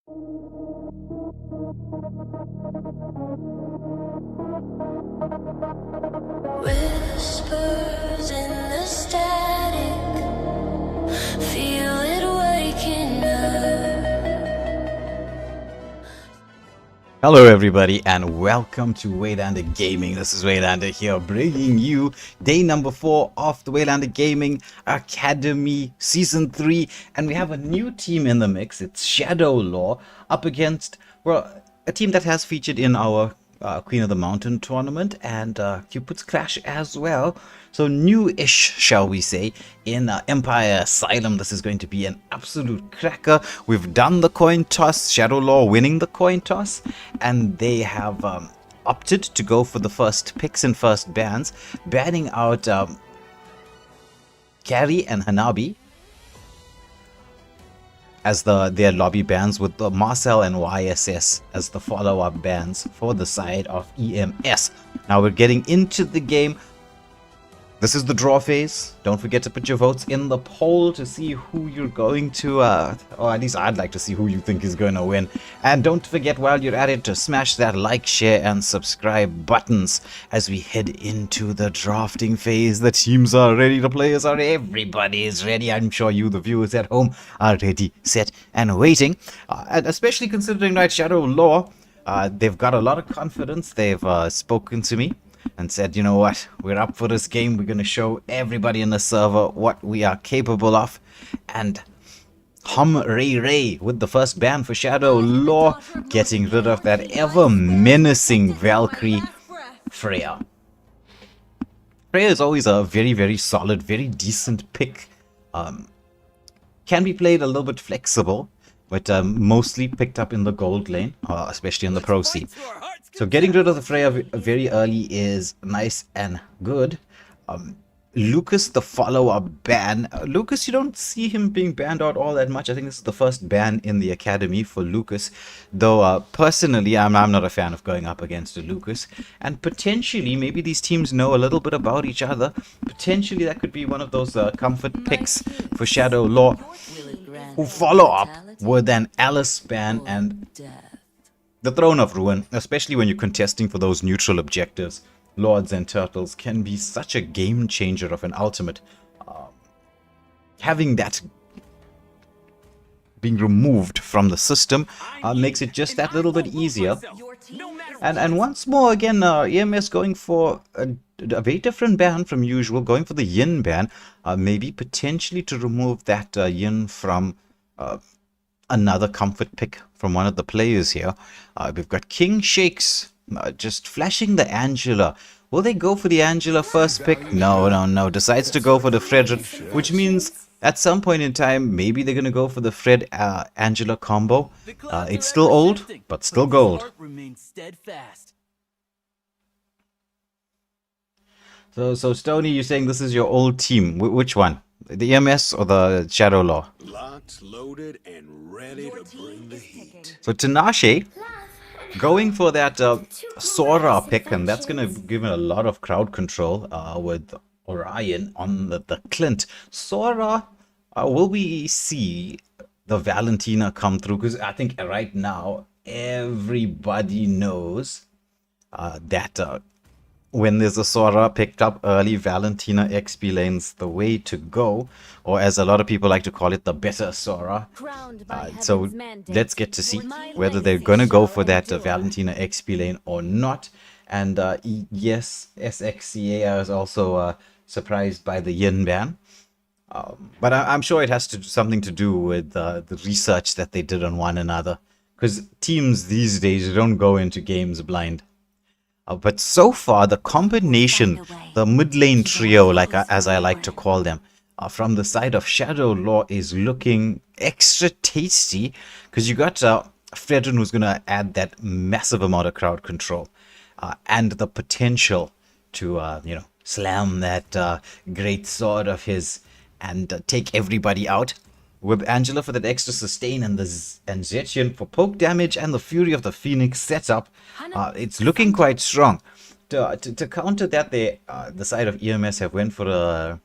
Whispers in the static, feel it waking up. Hello everybody and welcome to Waylander Gaming. This is Waylander here bringing you day number 4 of the Waylander Gaming Academy Season 3, and we have a new team in the mix. It's ShadowLaw up against, well, a team that has featured in our Queen of the Mountain tournament and Cupid's Clash as well. So new-ish, shall we say, in Empire Asylum. This is going to be an absolute cracker. We've done the coin toss, ShadowLaw winning the coin toss, and they have opted to go for the first picks and first bans, banning out Carrie and Hanabi as their lobby bans, with the Marcel and YSS as the follow-up bans for the side of EMS. Now we're getting into the game. This is the draw phase. Don't forget to put your votes in the poll to see who you're going to, or at least I'd like to see who you think is going to win. And don't forget, while you're at it, to smash that like, share, and subscribe buttons as we head into the drafting phase. The teams are ready, the players are ready, everybody is ready. I'm sure you, the viewers at home, are ready, set, and waiting. And especially considering, right, ShadowLaw, they've got a lot of confidence. They've spoken to me and said, you know what, we're up for this game. We're going to show everybody in the server what we are capable of. And Ray with the first ban for ShadowLaw, getting rid of that ever menacing Valkyrie Freya. Freya is always a very, very solid, very decent pick. Can be played a little bit flexible, but mostly picked up in the gold lane, especially in the pro scene. So getting rid of the Freya very early is nice and good. Lucas, the follow-up ban. Lucas, you don't see him being banned out all that much. I think this is the first ban in the Academy for Lucas. Though, personally, I'm not a fan of going up against a Lucas. And potentially, maybe these teams know a little bit about each other. Potentially, that could be one of those comfort picks for ShadowLaw, who follow up with an Alice ban and the Throne of Ruin, especially when you're contesting for those neutral objectives. Lords and Turtles can be such a game changer of an ultimate. Having that being removed from the system makes it just that little bit easier. And once more, again, EMS going for a very different ban from usual, going for the Yin ban, maybe potentially to remove that Yin from another comfort pick from one of the players here. We've got King Shakes just flashing the Angela. Will they go for the Angela first pick? No. Decides to go for the Frederick, which means at some point in time, maybe they're going to go for the Fred Angela combo. It's still old, but still gold. So Stoney, you're saying this is your old team. Which one? The EMS or the ShadowLaw? Locked, loaded, and ready to bring the heat. So Tinashe going for that Sora pick, and that's going to give it a lot of crowd control with Orion on the Clint. Sora, will we see the Valentina come through? Because I think right now everybody knows that when there's a Sora picked up early, Valentina XP lane's the way to go, or as a lot of people like to call it, the better Sora. So let's get to see whether they're going to go for that Valentina XP lane or not. And yes, SXCA is also surprised by the Yin ban. But I'm sure it has something to do with the research that they did on one another. Because teams these days don't go into games blind. But so far, the combination, the mid lane trio, as I like to call them, from the side of ShadowLaw is looking extra tasty, because you got Fredrin, who's going to add that massive amount of crowd control and the potential to slam that great sword of his and take everybody out. With Angela for that extra sustain and Zetchian for poke damage and the Fury of the Phoenix setup, it's looking quite strong. To counter that, the side of EMS have went for a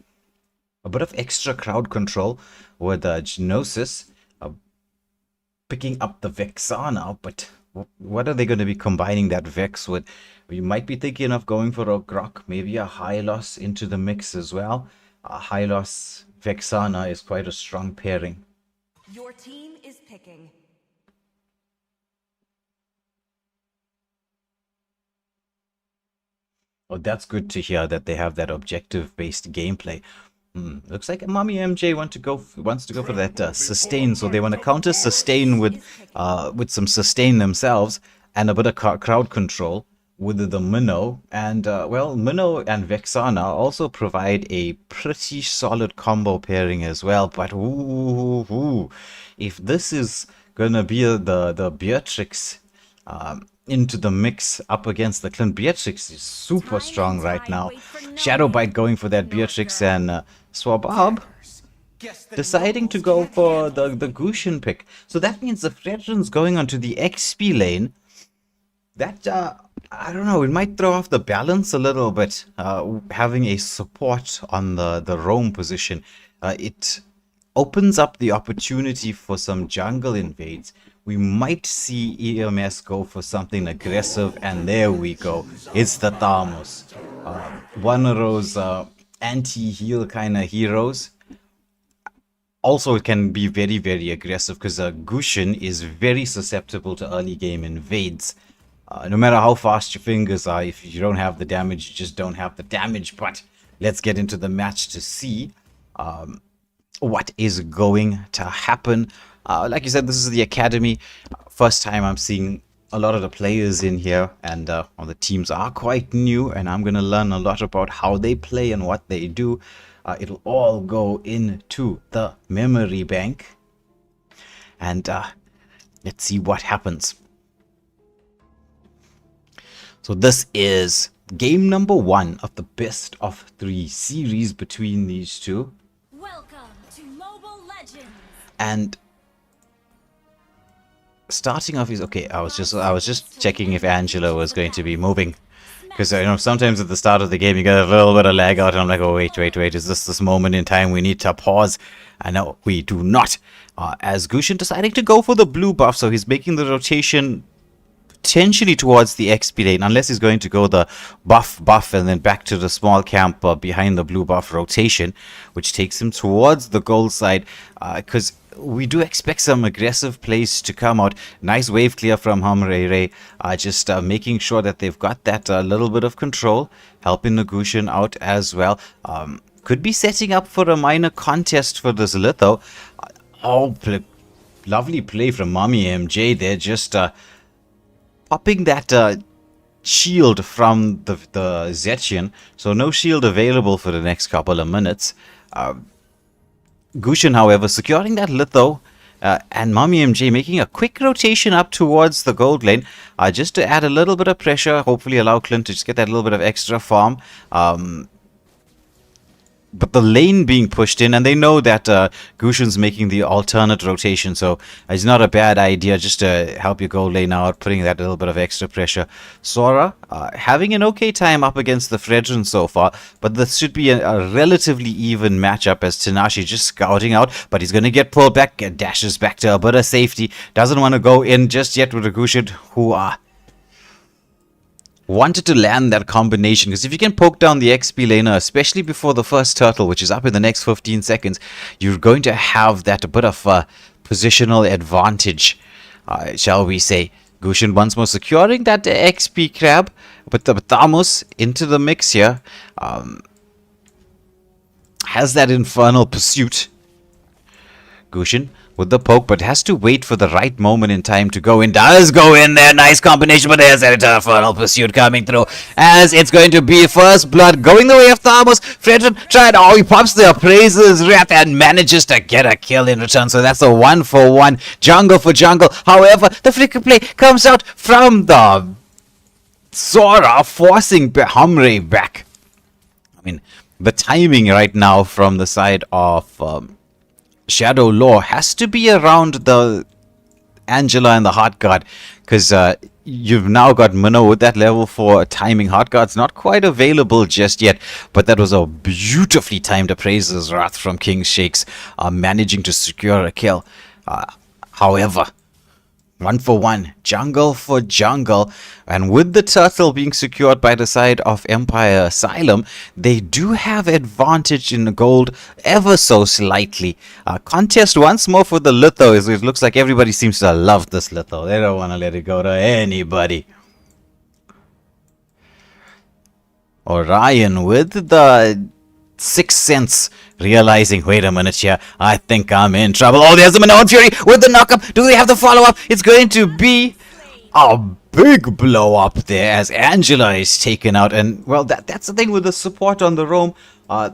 bit of extra crowd control with Genosis, picking up the Vexana, but what are they going to be combining that Vex with? We might be thinking of going for a Grok, maybe a Hylos into the mix as well. Hylos Vexana is quite a strong pairing. Your team is picking. Oh, that's good to hear that they have that objective-based gameplay. Looks like Mommy MJ wants to go for that sustain, so they want to counter sustain with some sustain themselves and a bit of crowd control with the Minnow. And well, Minnow and Vexana also provide a pretty solid combo pairing as well. But if this is gonna be the Beatrix into the mix up against the Clint, Beatrix is super strong right now. Shadowbite going for that Beatrix, and Swabab deciding to go for the Gushin pick. So that means the Fredrin's going onto the XP lane. That, I don't know, it might throw off the balance a little bit, having a support on the roam position. It opens up the opportunity for some jungle invades. We might see EMS go for something aggressive, and there we go. It's the Thamos. One of those anti-heal kind of heroes. Also, it can be very, very aggressive because Gushin is very susceptible to early game invades. No matter how fast your fingers are, if you don't have the damage, you just don't have the damage. But let's get into the match to see what is going to happen. Like you said, this is the Academy. First time I'm seeing a lot of the players in here, and the teams are quite new, and I'm going to learn a lot about how they play and what they do. It'll all go into the memory bank, and let's see what happens. So this is game number 1 of the best of 3 series between these two. Welcome to Mobile Legends. And starting off is okay. I was just checking if Angela was going to be moving, because you know sometimes at the start of the game you get a little bit of lag out, and I'm like, oh wait, is this moment in time we need to pause? And no, we do not. As Gushin deciding to go for the blue buff, so he's making the rotation potentially towards the XP lane, unless he's going to go the buff and then back to the small camp behind the blue buff rotation, which takes him towards the gold side, because we do expect some aggressive plays to come out. Nice wave clear from Hamrere, just making sure that they've got that little bit of control, helping the Gushin out as well. Could be setting up for a minor contest for this Litho. Lovely play from Mommy MJ there, just popping that shield from the Zetchian, so no shield available for the next couple of minutes. Gushin, however, securing that Litho, and Mommy MJ making a quick rotation up towards the gold lane, just to add a little bit of pressure, hopefully allow Clint to just get that little bit of extra farm. But the lane being pushed in, and they know that Gushin's making the alternate rotation, so it's not a bad idea just to help your gold lane out, putting that little bit of extra pressure. Sora having an okay time up against the Fredrin so far, but this should be a relatively even matchup, as Tanashi just scouting out, but he's going to get pulled back, dashes back to a bit of safety, doesn't want to go in just yet with the Gushin, who wanted to land that combination, because if you can poke down the XP laner, especially before the first turtle, which is up in the next 15 seconds, you're going to have that bit of positional advantage, shall we say. Gushin once more securing that XP crab, but the Thamos into the mix here, has that infernal pursuit. Gushin with the poke, but has to wait for the right moment in time to go in. Does go in there, nice combination, but there's that infernal pursuit coming through, as it's going to be first blood going the way of Thamos. Fredrin tried, he pops the appraiser's wrath and manages to get a kill in return, so that's a 1-for-1, jungle for jungle. However, the flicker play comes out from the Sora, forcing Hamre back. I mean, the timing right now from the side of ShadowLaw has to be around the Angela and the Heart Guard, because you've now got Minnow with that level 4 timing. Heart Guard's not quite available just yet, but that was a beautifully timed Appraiser's Wrath from King Shakes, managing to secure a kill. However, 1 for 1, jungle for jungle. And with the turtle being secured by the side of Empire Asylum, they do have advantage in the gold ever so slightly. Contest once more for the litho. It looks like everybody seems to love this litho. They don't want to let it go to anybody. Orion with the Sixth Sense, realizing, wait a minute here, I think I'm in trouble. Oh, there's the Minoan Fury with the knockup. Do they have the follow-up? It's going to be a big blow up there as Angela is taken out. And, well, that's the thing with the support on the roam.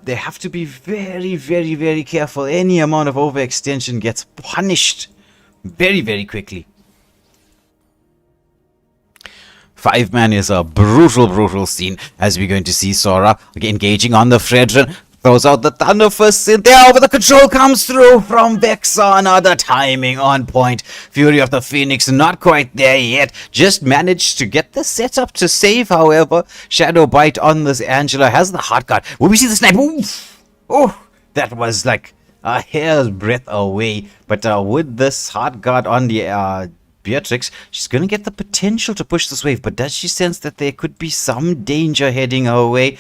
They have to be very, very, very careful. Any amount of overextension gets punished very, very quickly. 5-man is a brutal, brutal scene, as we're going to see Sora engaging on the Fredrin. Throws out the Thunder Fist in there, but the control comes through from Vexana. The timing on point. Fury of the Phoenix not quite there yet. Just managed to get the setup to save, however. Shadow Bite on this Angela has the hard guard. Will we see the snipe? Oof! Oh, that was like a hair's breadth away. But with this hard guard on the Beatrix, she's going to get the potential to push this wave, but does she sense that there could be some danger heading her way?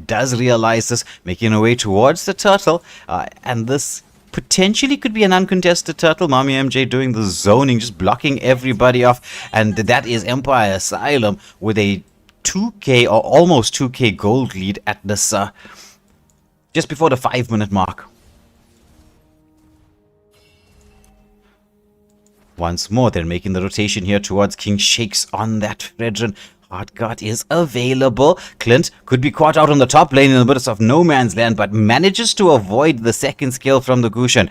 Does realize this, making her way towards the turtle, and this potentially could be an uncontested turtle. Mommy MJ doing the zoning, just blocking everybody off, and that is Empire Asylum with a 2k or almost 2k gold lead at this just before the 5-minute mark. Once more, they're making the rotation here towards King Shakes on that Fredrin. Hardguard is available. Clint could be caught out on the top lane in the midst of no man's land, but manages to avoid the second skill from the Gushan.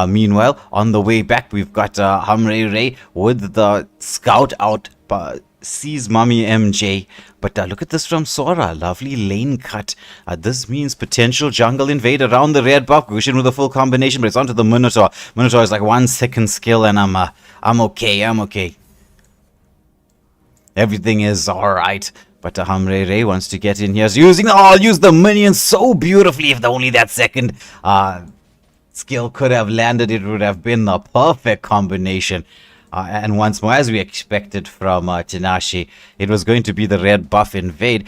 Meanwhile, on the way back, we've got Hamre Ray with the scout out. Sees Mommy MJ. But look at this from Sora. Lovely lane cut. This means potential jungle invade around the red buff. Gushin with a full combination, but it's onto the Minotaur. Minotaur is like 1 second skill, and I'm okay. Everything is alright. But Hamre Ray wants to get in here. Use the minions so beautifully. If only that second skill could have landed, it would have been the perfect combination. And once more, as we expected from Tanashi, it was going to be the red buff invade.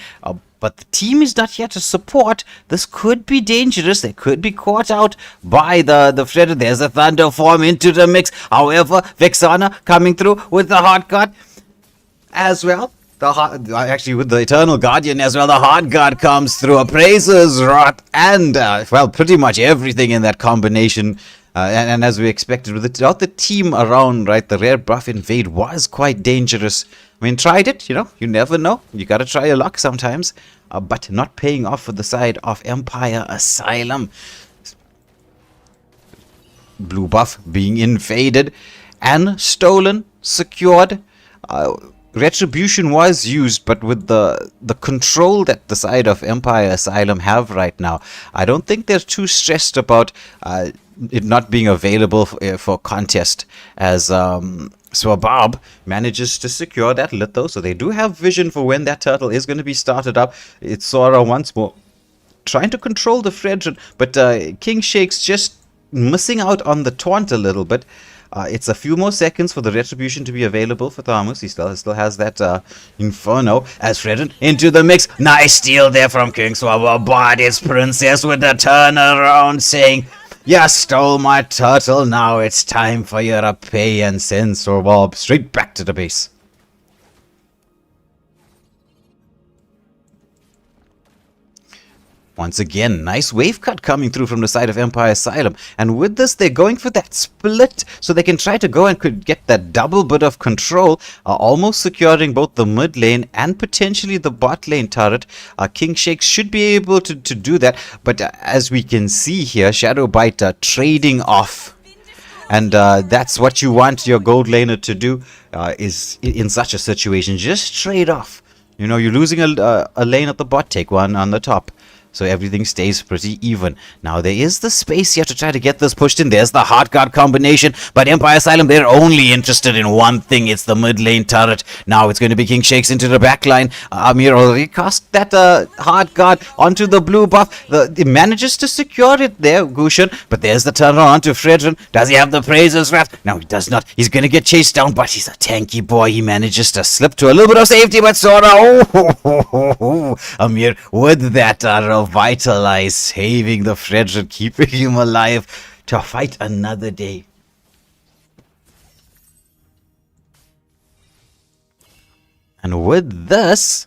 But the team is not here to support. This could be dangerous. They could be caught out by the Fred. There's a Thunder form into the mix. However, Vexana coming through with the hard guard as well. Actually, with the Eternal Guardian as well, the hard guard comes through. Appraiser's Rot and, well, pretty much everything in that combination. And as we expected, without the team around, right, the rare buff invade was quite dangerous. I mean, tried it, you never know. You gotta try your luck sometimes. But not paying off for the side of Empire Asylum. Blue buff being invaded and stolen, secured. Retribution was used, but with the control that the side of Empire Asylum have right now, I don't think they're too stressed about it not being available for contest, as Swabab manages to secure that litho, so they do have vision for when that turtle is going to be started up. It's Sora once more trying to control the Fredrin, but King Shakes just missing out on the taunt a little bit. It's a few more seconds for the retribution to be available for Thomas. He still has that Inferno as Fredrin into the mix. Nice steal there from King Swabab, but it's Princess with the turnaround saying, "You stole my turtle, now it's time for you to pay," and send Swabab straight back to the base. Once again, nice wave cut coming through from the side of Empire Asylum. And with this, they're going for that split so they can try to go and could get that double bit of control, almost securing both the mid lane and potentially the bot lane turret. King Shakes should be able to do that. But as we can see here, Shadow Bite trading off. And that's what you want your gold laner to do is in such a situation. Just trade off. You're losing a lane at the bot, take one on the top. so everything stays pretty even. Now there is the space here to try to get this pushed in. There's the hard guard combination, but Empire Asylum, they're only interested in one thing. It's the mid lane turret. Now it's going to be King Shakes into the back line. Amir already cast that hard guard onto the blue buff. It manages to secure it there, Gushan, but there's the turn on to Fredrin. Does he have the Praiser's Wrath? No, he does not. He's going to get chased down, but he's a tanky boy. He manages to slip to a little bit of safety, but Sora, Amir with that revitalize, saving the Fredrin, keeping him alive to fight another day. And with this,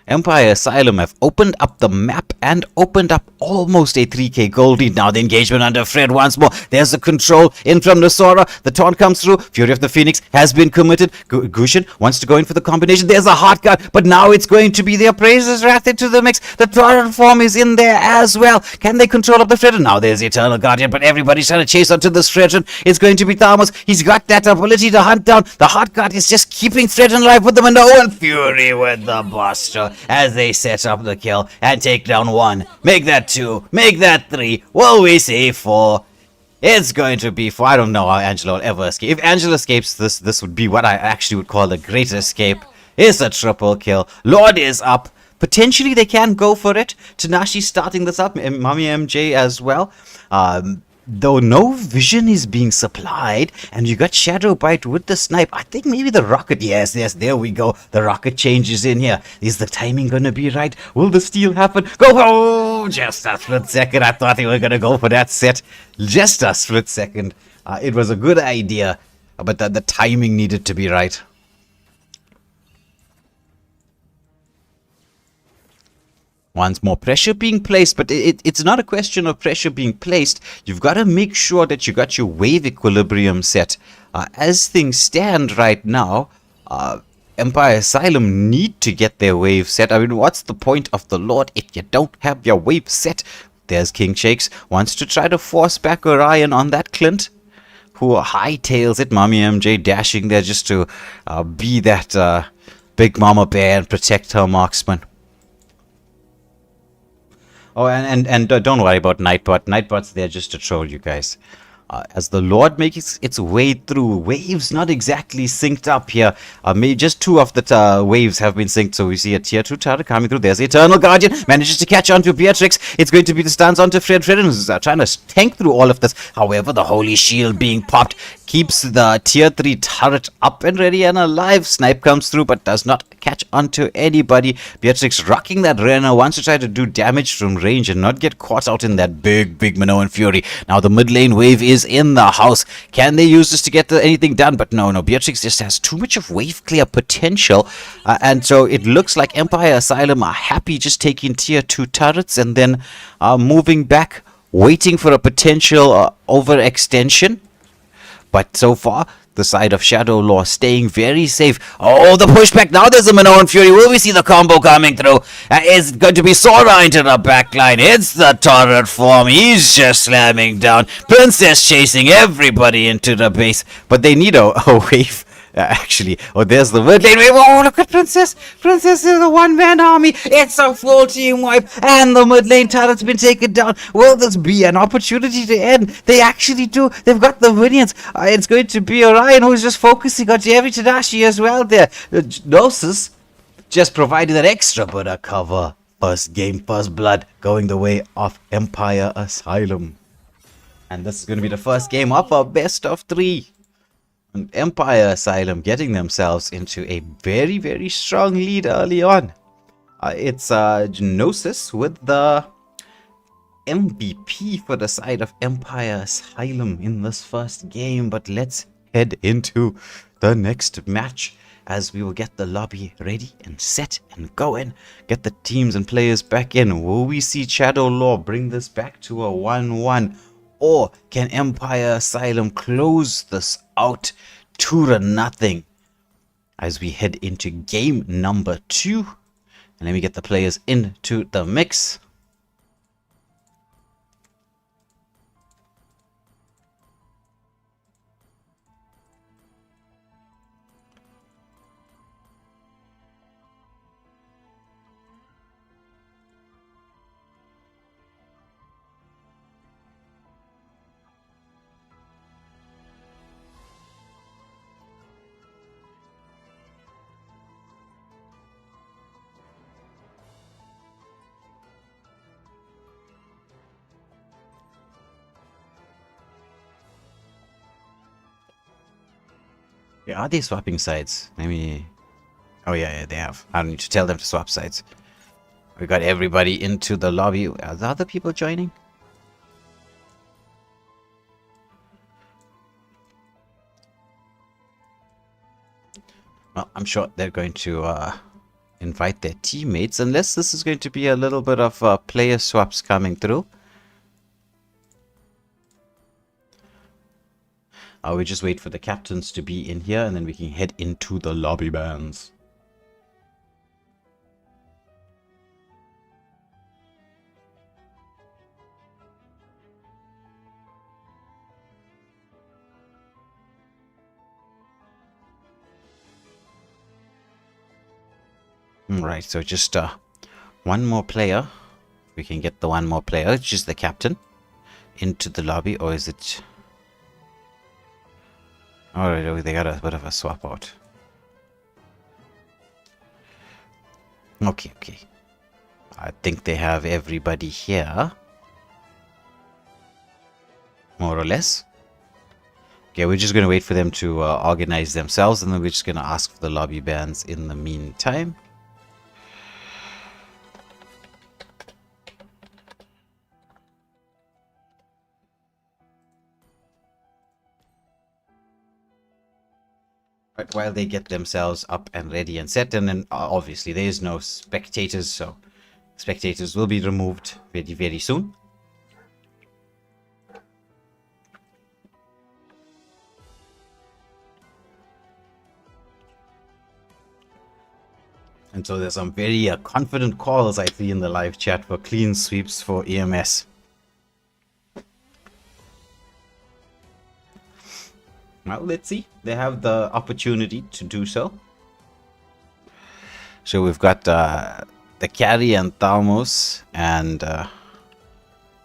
Empire Asylum have opened up the map and opened up almost a 3k gold lead. Now the engagement under Fred once more. There's the control in from the Sora. The taunt comes through. Fury of the Phoenix has been committed. Gushin wants to go in for the combination. There's a hard guard, but now it's going to be the Appraiser's Wrath into the mix. The torrent form is in there as well. Can they control up the Fredrin? Now there's Eternal Guardian, but everybody's trying to chase onto this Fredrin. It's going to be Thamus. He's got that ability to hunt down. The hard guard is just keeping Fredrin alive with the window, and Fury with the Buster as they set up the kill and take down 1. Make that 2. Make that 3. Will we see 4? It's going to be 4. I don't know how Angela will ever escape. If Angela escapes this would be what I actually would call a great escape. It's a triple kill. Lord is up. Potentially they can go for it. Tanashi starting this up. Mami MJ as well. Though no vision is being supplied, and you got Shadow Bite with the snipe. I think maybe the rocket. Yes, there we go. The rocket changes in here. Is the timing gonna be right? Will the steal happen? Go! Oh, just a split second. I thought they were gonna go for that set. Just a split second. It was a good idea, but the timing needed to be right. Once more pressure being placed, but it's not a question of pressure being placed. You've got to make sure that you got your wave equilibrium set. As things stand right now, Empire Asylum need to get their wave set. I mean, what's the point of the Lord if you don't have your wave set? There's King Shakes, wants to try to force back Orion on that Clint, who hightails it. Mommy MJ dashing there just to be that big mama bear and protect her marksman. Oh, and don't worry about Nightbot. Nightbot's there just to troll you guys. As the Lord makes its way through, waves not exactly synced up here. Maybe just 2 of the waves have been synced, so we see a tier 2 turret coming through. There's Eternal Guardian, manages to catch onto Beatrix. It's going to be the stance onto Fred. Fred is trying to tank through all of this. However, the Holy Shield being popped keeps the tier 3 turret up and ready and alive. Snipe comes through, but does not catch onto anybody. Beatrix rocking that Renner, wants to try to do damage from range and not get caught out in that big Minoan Fury. Now the mid lane wave is in the house. Can they use this to get anything done? But no, Beatrix just has too much of wave clear potential, and so it looks like Empire Asylum are happy just taking tier 2 turrets and then moving back, waiting for a potential overextension. But so far, the side of ShadowLaw staying very safe. Oh, the pushback. Now there's a Minoan Fury. Will we see the combo coming through? Is it going to be Sora into the backline? It's the turret form. He's just slamming down. Princess chasing everybody into the base. But they need a wave. Actually, there's the mid lane wave. Oh, look at Princess. Princess is a one-man army. It's a full team wipe, and the mid lane turret's been taken down. Will this be an opportunity to end? They actually do. They've got the minions. It's going to be Orion who's just focusing on Jerry Tadashi as well there. Gnosis just provided that extra bit of cover. First game, first blood, going the way of Empire Asylum. And this is going to be the first game of a best of 3. And Empire Asylum getting themselves into a very strong lead early on. It's Gnosis with the MVP for the side of Empire Asylum in this first game. But let's head into the next match as we will get the lobby ready and set and going. Get the teams and players back in. Will we see ShadowLaw bring this back to a 1-1? Or can Empire Asylum close this out 2-0 as we head into game number 2? And let me get the players into the mix. Yeah, are they swapping sides? Maybe. Oh yeah, they have. I don't need to tell them to swap sides. We got everybody into the lobby. Are the other people joining? Well, I'm sure they're going to invite their teammates, unless this is going to be a little bit of player swaps coming through. We just wait for the captains to be in here, and then we can head into the lobby bands. Right, so just one more player. We can get the one more player, it's just the captain, into the lobby, or is it... Alright, they got a bit of a swap out. Okay, okay. I think they have everybody here. More or less. Okay, we're just going to wait for them to organize themselves, and then we're just going to ask for the lobby bans in the meantime. Right, while they get themselves up and ready and set, and then obviously there is no spectators, so spectators will be removed very, very soon. And so there's some very confident calls I see in the live chat for clean sweeps for EMS. Well, let's see. They have the opportunity to do so. So we've got the carry and Thalmos, and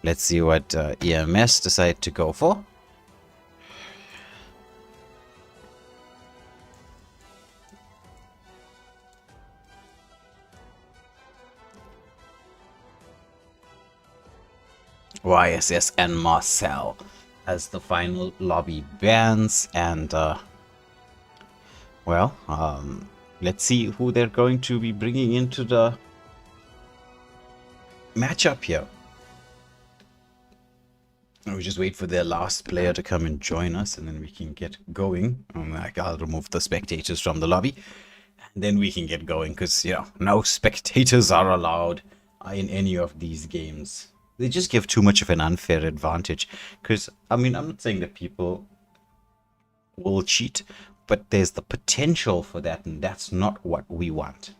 let's see what EMS decide to go for. YSS and Marcel as the final lobby bans, and well, let's see who they're going to be bringing into the matchup here. We just wait for their last player to come and join us, and then we can get going. I'll remove the spectators from the lobby, and then we can get going, because, you know, no spectators are allowed in any of these games. They just give too much of an unfair advantage, because, I mean, I'm not saying that people will cheat, but there's the potential for that, and that's not what we want.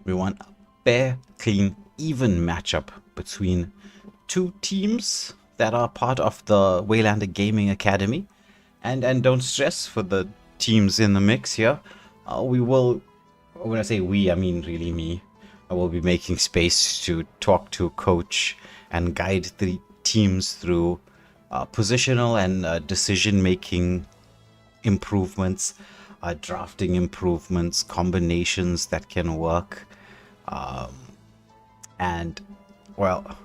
We want a fair, clean, even matchup between two teams that are part of the Waylander Gaming Academy, and don't stress for the teams in the mix here. We will, when I say we, I mean really me. I will be making space to talk to coach and guide the teams through positional and decision-making improvements, drafting improvements, combinations that can work, and, well,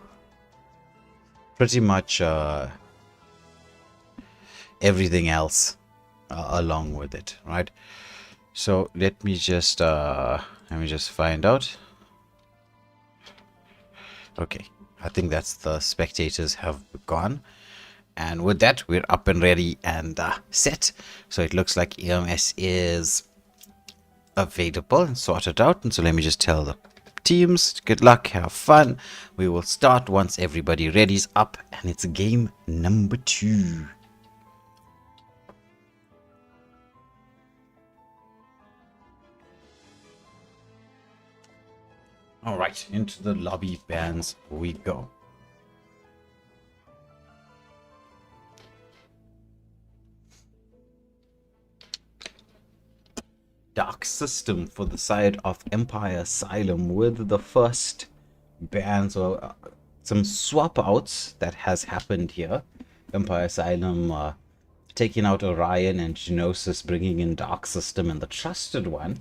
pretty much everything else along with it, right? So let me just find out. Okay, I think that's the spectators have gone, and with that we're up and ready and set. So it looks like EMS is available and sorted out, and so let me just tell the teams good luck, have fun. We will start once everybody ready's up, and it's game number 2. All right, into the lobby bans we go. Dark system for the side of Empire Asylum with the first bans, or some swap outs that has happened here. Empire Asylum taking out Orion, and Genosis bringing in Dark System and the Trusted One.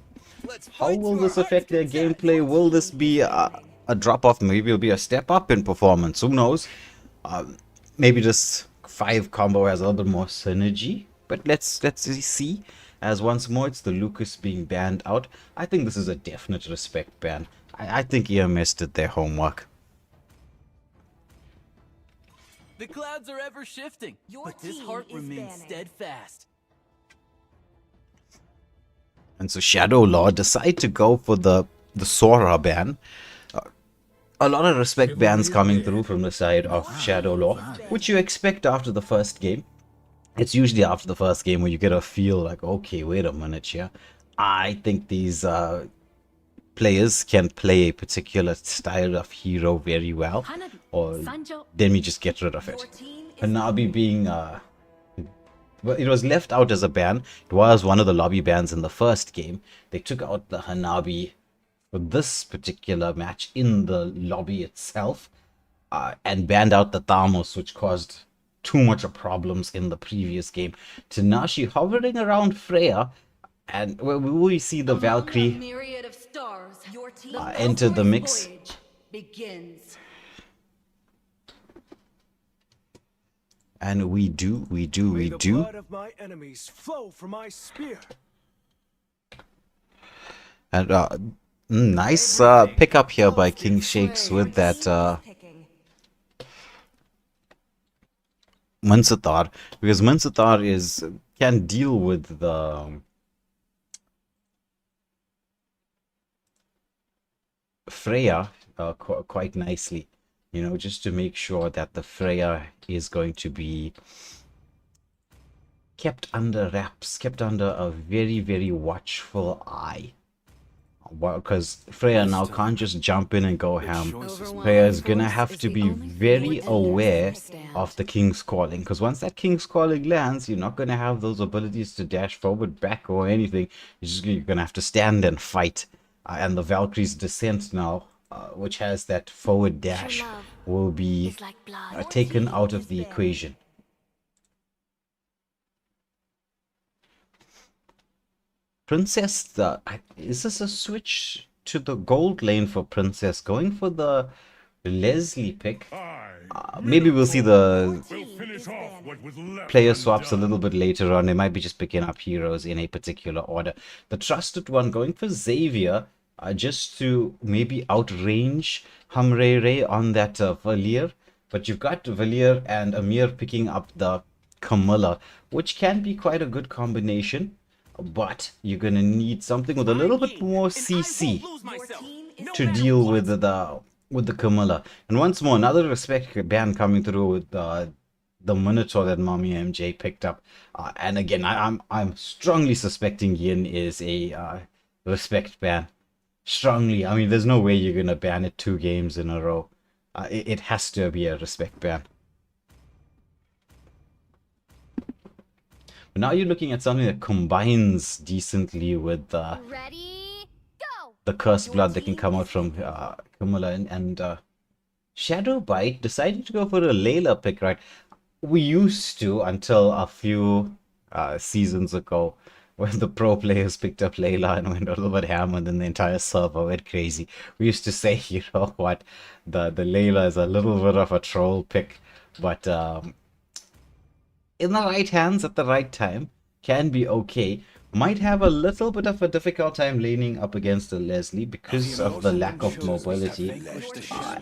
How will this affect their gameplay? Will this be a drop off? Maybe it'll be a step up in performance. Who knows? Maybe just 5 combo has a little bit more synergy. But let's see. As once more, it's the Lucas being banned out. I think this is a definite respect ban. I think EMS did their homework. The clouds are ever shifting, Your but this team heart is remains banning. steadfast. And so ShadowLaw decide to go for the Sora ban. A lot of respect bans coming through from the side of ShadowLaw, which you expect after the first game. It's usually after the first game where you get a feel like, okay, wait a minute here. I think these players can play a particular style of hero very well, or then we just get rid of it. Your team is Hanabi being well, it was left out as a ban. It was one of the lobby bans in the first game. They took out the Hanabi for this particular match in the lobby itself, and banned out the Thamos, which caused too much of problems in the previous game. Tanashi hovering around Freya, and we see the Valkyrie Myriad of stars. your team. enter the mix. Voyage begins. And we do. May the blood of my enemies flow from my spear. And nice pickup here by King Shakes with that Picking. Munsatar, because Munsatar can deal with the Freya quite nicely, you know, just to make sure that the Freya is going to be kept under wraps, kept under a very, very watchful eye. Because Freya now can't just jump in and go ham. Freya is gonna have to be very aware of the King's Calling. Because once that King's Calling lands, you're not gonna have those abilities to dash forward, back, or anything. You're gonna have to stand and fight. And the Valkyrie's Descent now, which has that forward dash, will be taken out of the equation. Princess, is this a switch to the gold lane for Princess? Going for the Leslie pick. Maybe we'll see the player swaps a little bit later on. They might be just picking up heroes in a particular order. The trusted one going for Xavier, just to maybe outrange Hamrere on that Valier. But you've got Valier and Amir picking up the Camilla, which can be quite a good combination. But you're gonna need something with a little bit more CC to deal with the Camilla. And once more, another respect ban coming through with the Minotaur that Mommy MJ picked up. And again, I'm strongly suspecting Yin is a respect ban. Strongly. I mean, there's no way you're gonna ban it 2 games in a row. It has to be a respect ban. But now you're looking at something that combines decently with the cursed blood that can come out from Camilla and Shadow Bite decided to go for a Layla pick, right? We used to until a few seasons ago, when the pro players picked up Layla and went a little bit ham, and then the entire server went crazy. We used to say, you know what, the Layla is a little bit of a troll pick, but in the right hands at the right time, can be okay. Might have a little bit of a difficult time laning up against the Leslie because of the lack of mobility.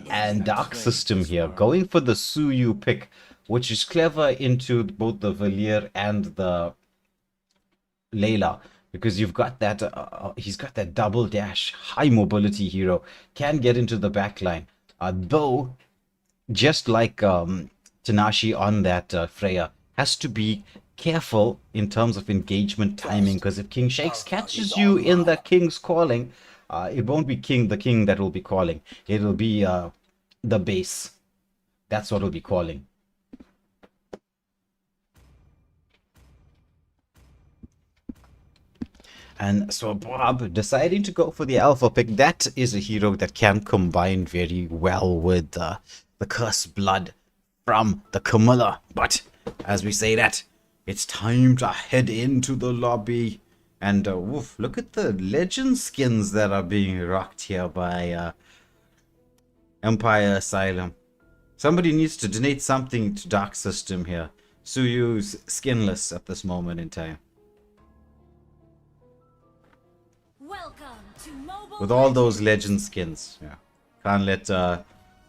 And Dark System here, going for the Suyu pick, which is clever into both the Valier and the Layla. Because you've got that, he's got that double dash, high mobility hero, can get into the backline. Though, just like Tanashi on that Freya, has to be careful in terms of engagement timing, because if King Shakes catches you in the King's Calling, it won't be the king that will be calling. It'll be the base. That's what will be calling. And so Bob deciding to go for the alpha pick. That is a hero that can combine very well with the cursed blood from the Camilla. But as we say that, it's time to head into the lobby. And woof, look at the legend skins that are being rocked here by Empire Asylum. Somebody needs to donate something to Dark System here. Suyu's skinless at this moment in time. Welcome to Mobile With all those Legends. legend skins. Yeah. Can't let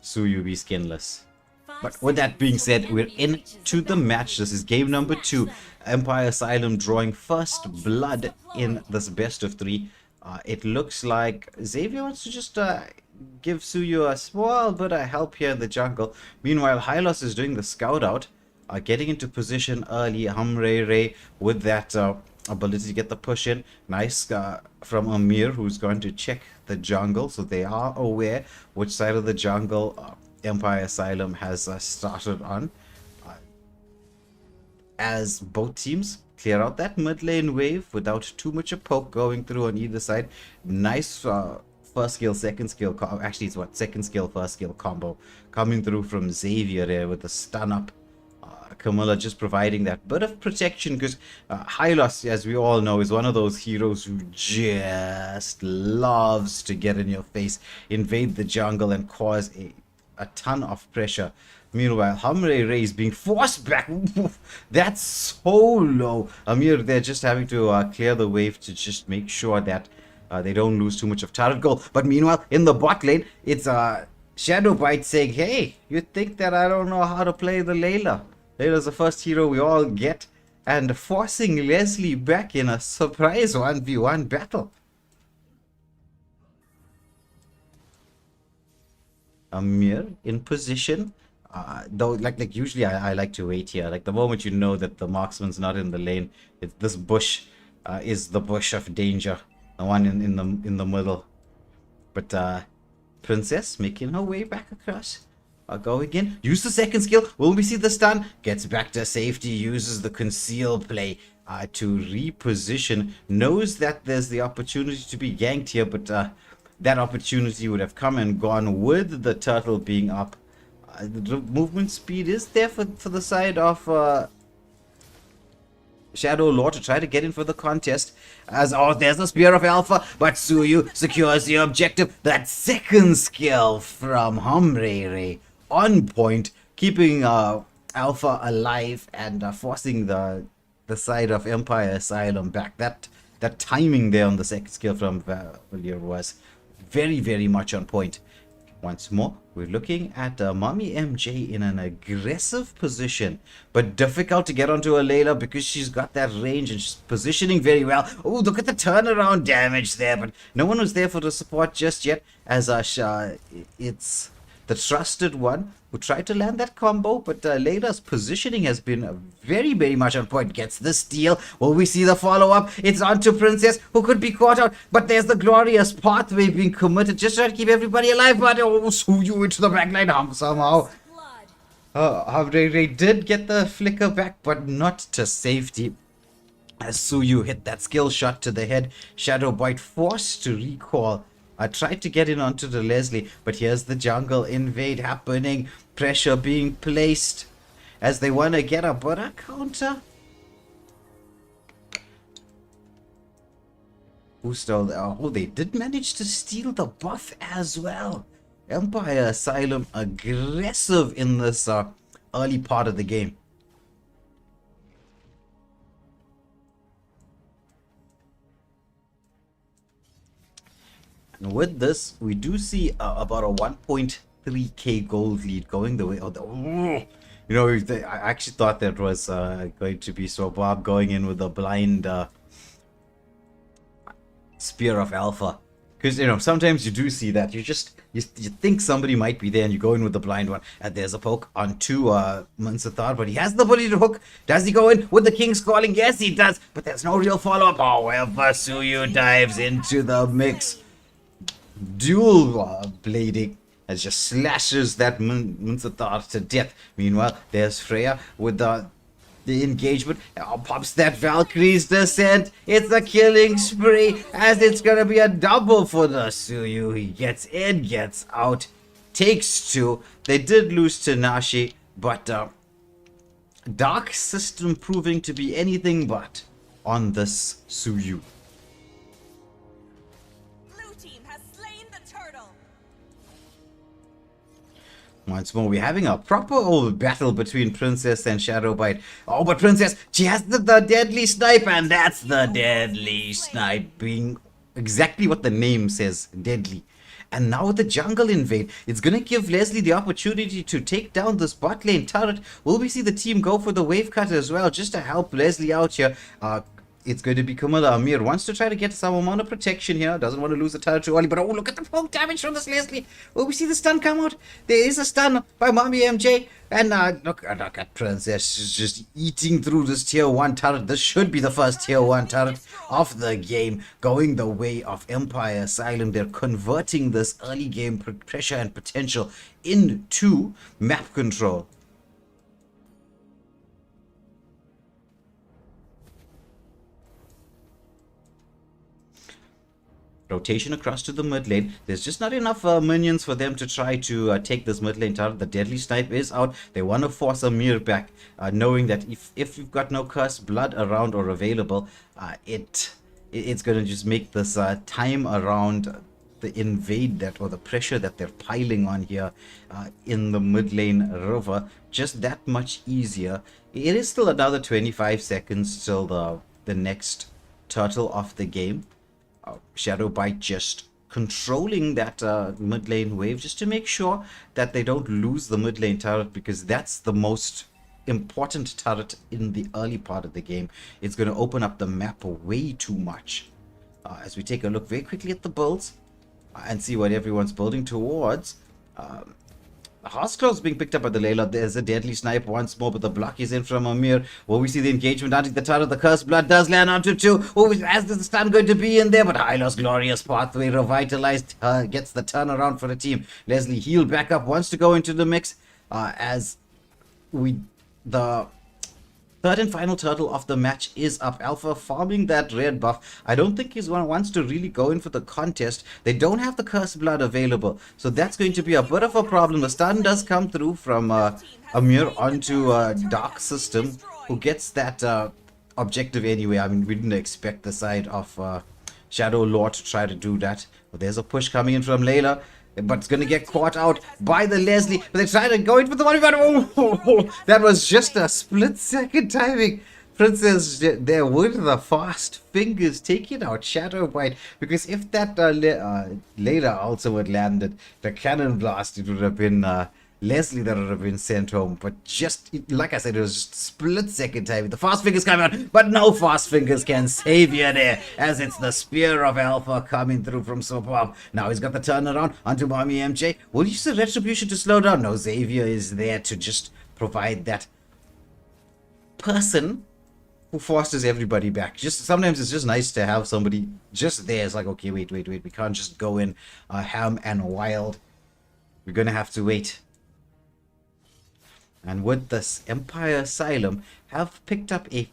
Suyu be skinless. 5 But with that being seconds till said, the we're enemy reaches into the match. battlefield. This is game number Smash 2. them. Empire Asylum drawing first blood in this best of 3. It looks like Xavier wants to just give Suyu a small bit of help here in the jungle. Meanwhile, Hylos is doing the scout out, getting into position early. Hamrere with that ability to get the push in. Nice from Amir, who's going to check the jungle, so they are aware which side of the jungle Empire Asylum has started on. As both teams clear out that mid lane wave without too much of poke going through on either side. Nice first skill, second skill. Actually, it's what? Second skill, first skill combo coming through from Xavier there with the stun up. Camilla just providing that bit of protection because Hylos, as we all know, is one of those heroes who just loves to get in your face, invade the jungle, and cause a ton of pressure. Meanwhile, Hamre is being forced back. That's so low. Amir, they're just having to clear the wave to just make sure that they don't lose too much of turret gold. But meanwhile, in the bot lane, it's Shadowbite saying, hey, you think that I don't know how to play the Layla? Layla's the first hero we all get. And forcing Leslie back in a surprise 1v1 battle. Amir in position. Though, like usually I like to wait here. Like the moment you know that the marksman's not in the lane, this bush is the bush of danger, the one in the middle. But Princess making her way back across. Going in, use the second skill. Will we see the stun? Gets back to safety. Uses the conceal play to reposition. Knows that there's the opportunity to be ganked here, but that opportunity would have come and gone with the turtle being up. The movement speed is there for the side of ShadowLaw to try to get in for the contest. As there's the Spear of Alpha, but Suyu secures the objective. That second skill from Hamrere on point, keeping Alpha alive and forcing the side of Empire Asylum back. That timing there on the second skill from Valier was very, very much on point. Once more, we're looking at Mommy MJ in an aggressive position, but difficult to get onto a Layla because she's got that range and she's positioning very well. Oh, look at the turnaround damage there, but no one was there for the support just yet, as it's the trusted one who tried to land that combo, but Layla's positioning has been very, very much on point. Gets the steal. Will we see the follow-up? It's on to Princess, who could be caught out, but there's the glorious pathway being committed. Just trying to keep everybody alive, but Suyu into the backline somehow. Havre did get the flicker back, but not to safety. As Suyu hit that skill shot to the head, Shadowbite forced to recall. I tried to get in onto the Leslie, but here's the jungle invade happening. Pressure being placed as they want to get a butter counter. Who stole the... Oh, they did manage to steal the buff as well. Empire Asylum aggressive in this early part of the game. And with this, we do see about a 1.3k gold lead going the way of the... You know, I actually thought that was going to be so Bob going in with a blind Spear of Alpha. Because, you know, sometimes you do see that. You think somebody might be there and you go in with the blind one. And there's a poke onto Munsathar, but he has the ability to hook. Does he go in with the King's Calling? Yes, he does. But there's no real follow-up. However, Suyu dives into the mix. Dual blading as just slashes that Munsathar to death. Meanwhile, there's Freya with the engagement. Pops that Valkyrie's descent. It's a killing spree, as it's gonna be a double for the Suyu. He gets in, gets out, takes two. They did lose to Nashi, but Dark System proving to be anything but on this Suyu. Once more, we're having a proper old battle between Princess and Shadowbite. Oh, but Princess, she has the deadly snipe, and that's the deadly snipe, being exactly what the name says, deadly. And now with the jungle invade, it's going to give Leslie the opportunity to take down this bot lane turret. Will we see the team go for the wave cutter as well, just to help Leslie out here? It's going to be Camilla. Amir wants to try to get some amount of protection here. Doesn't want to lose the turret too early. But oh, look at the poke damage from this Leslie. Will we see the stun come out? There is a stun by Mommy MJ. And look at Princess. She's just eating through this tier 1 turret. This should be the first tier 1 turret of the game. Going the way of Empire Asylum. They're converting this early game pressure and potential into map control. Rotation across to the mid lane. There's just not enough minions for them to try to take this mid lane turret. The deadly snipe is out. They want to force Amir back, knowing that if you've got no cursed blood around or available, it's going to just make this time around the invade that, or the pressure that they're piling on here in the mid lane river, just that much easier. It is still another 25 seconds till the next turtle of the game. Shadowbite just controlling that mid lane wave just to make sure that they don't lose the mid lane turret, because that's the most important turret in the early part of the game. It's going to open up the map way too much. As we take a look very quickly at the builds and see what everyone's building towards. Houseclaws being picked up by the Layla. There's a deadly snipe once more, but the block is in from Amir. Well, we see the engagement onto the turret. The cursed blood does land onto 2. Oh, as the stun going to be in there, but Hylos glorious pathway revitalized gets the turnaround for the team. Leslie healed back up, wants to go into the mix as the third and final turtle of the match is up. Alpha farming that red buff. I don't think he's one wants to really go in for the contest. They don't have the cursed blood available, so that's going to be a bit of a problem. The stun does come through from Amir onto Dark System, who gets that objective anyway. I mean, we didn't expect the side of ShadowLaw to try to do that. But there's a push coming in from Layla, but it's going to get caught out by the Leslie. But they try to go in for the one. Oh, that was just a split-second timing. Princess there with the fast fingers taking out Shadowbite. Because if that Layla also had landed, the cannon blast, it would have been Leslie that would have been sent home. But just, like I said, it was just split-second timing. The fast fingers come out, but no fast fingers can save you there, as it's the Spear of Alpha coming through from Superb. Now he's got the turnaround onto Mommy MJ. Will you use the retribution to slow down? No, Xavier is there to just provide that person who forces everybody back. Just sometimes it's just nice to have somebody just there. It's like, okay, wait, we can't just go in ham and wild. We're gonna have to wait. And with this, Empire Asylum have picked up a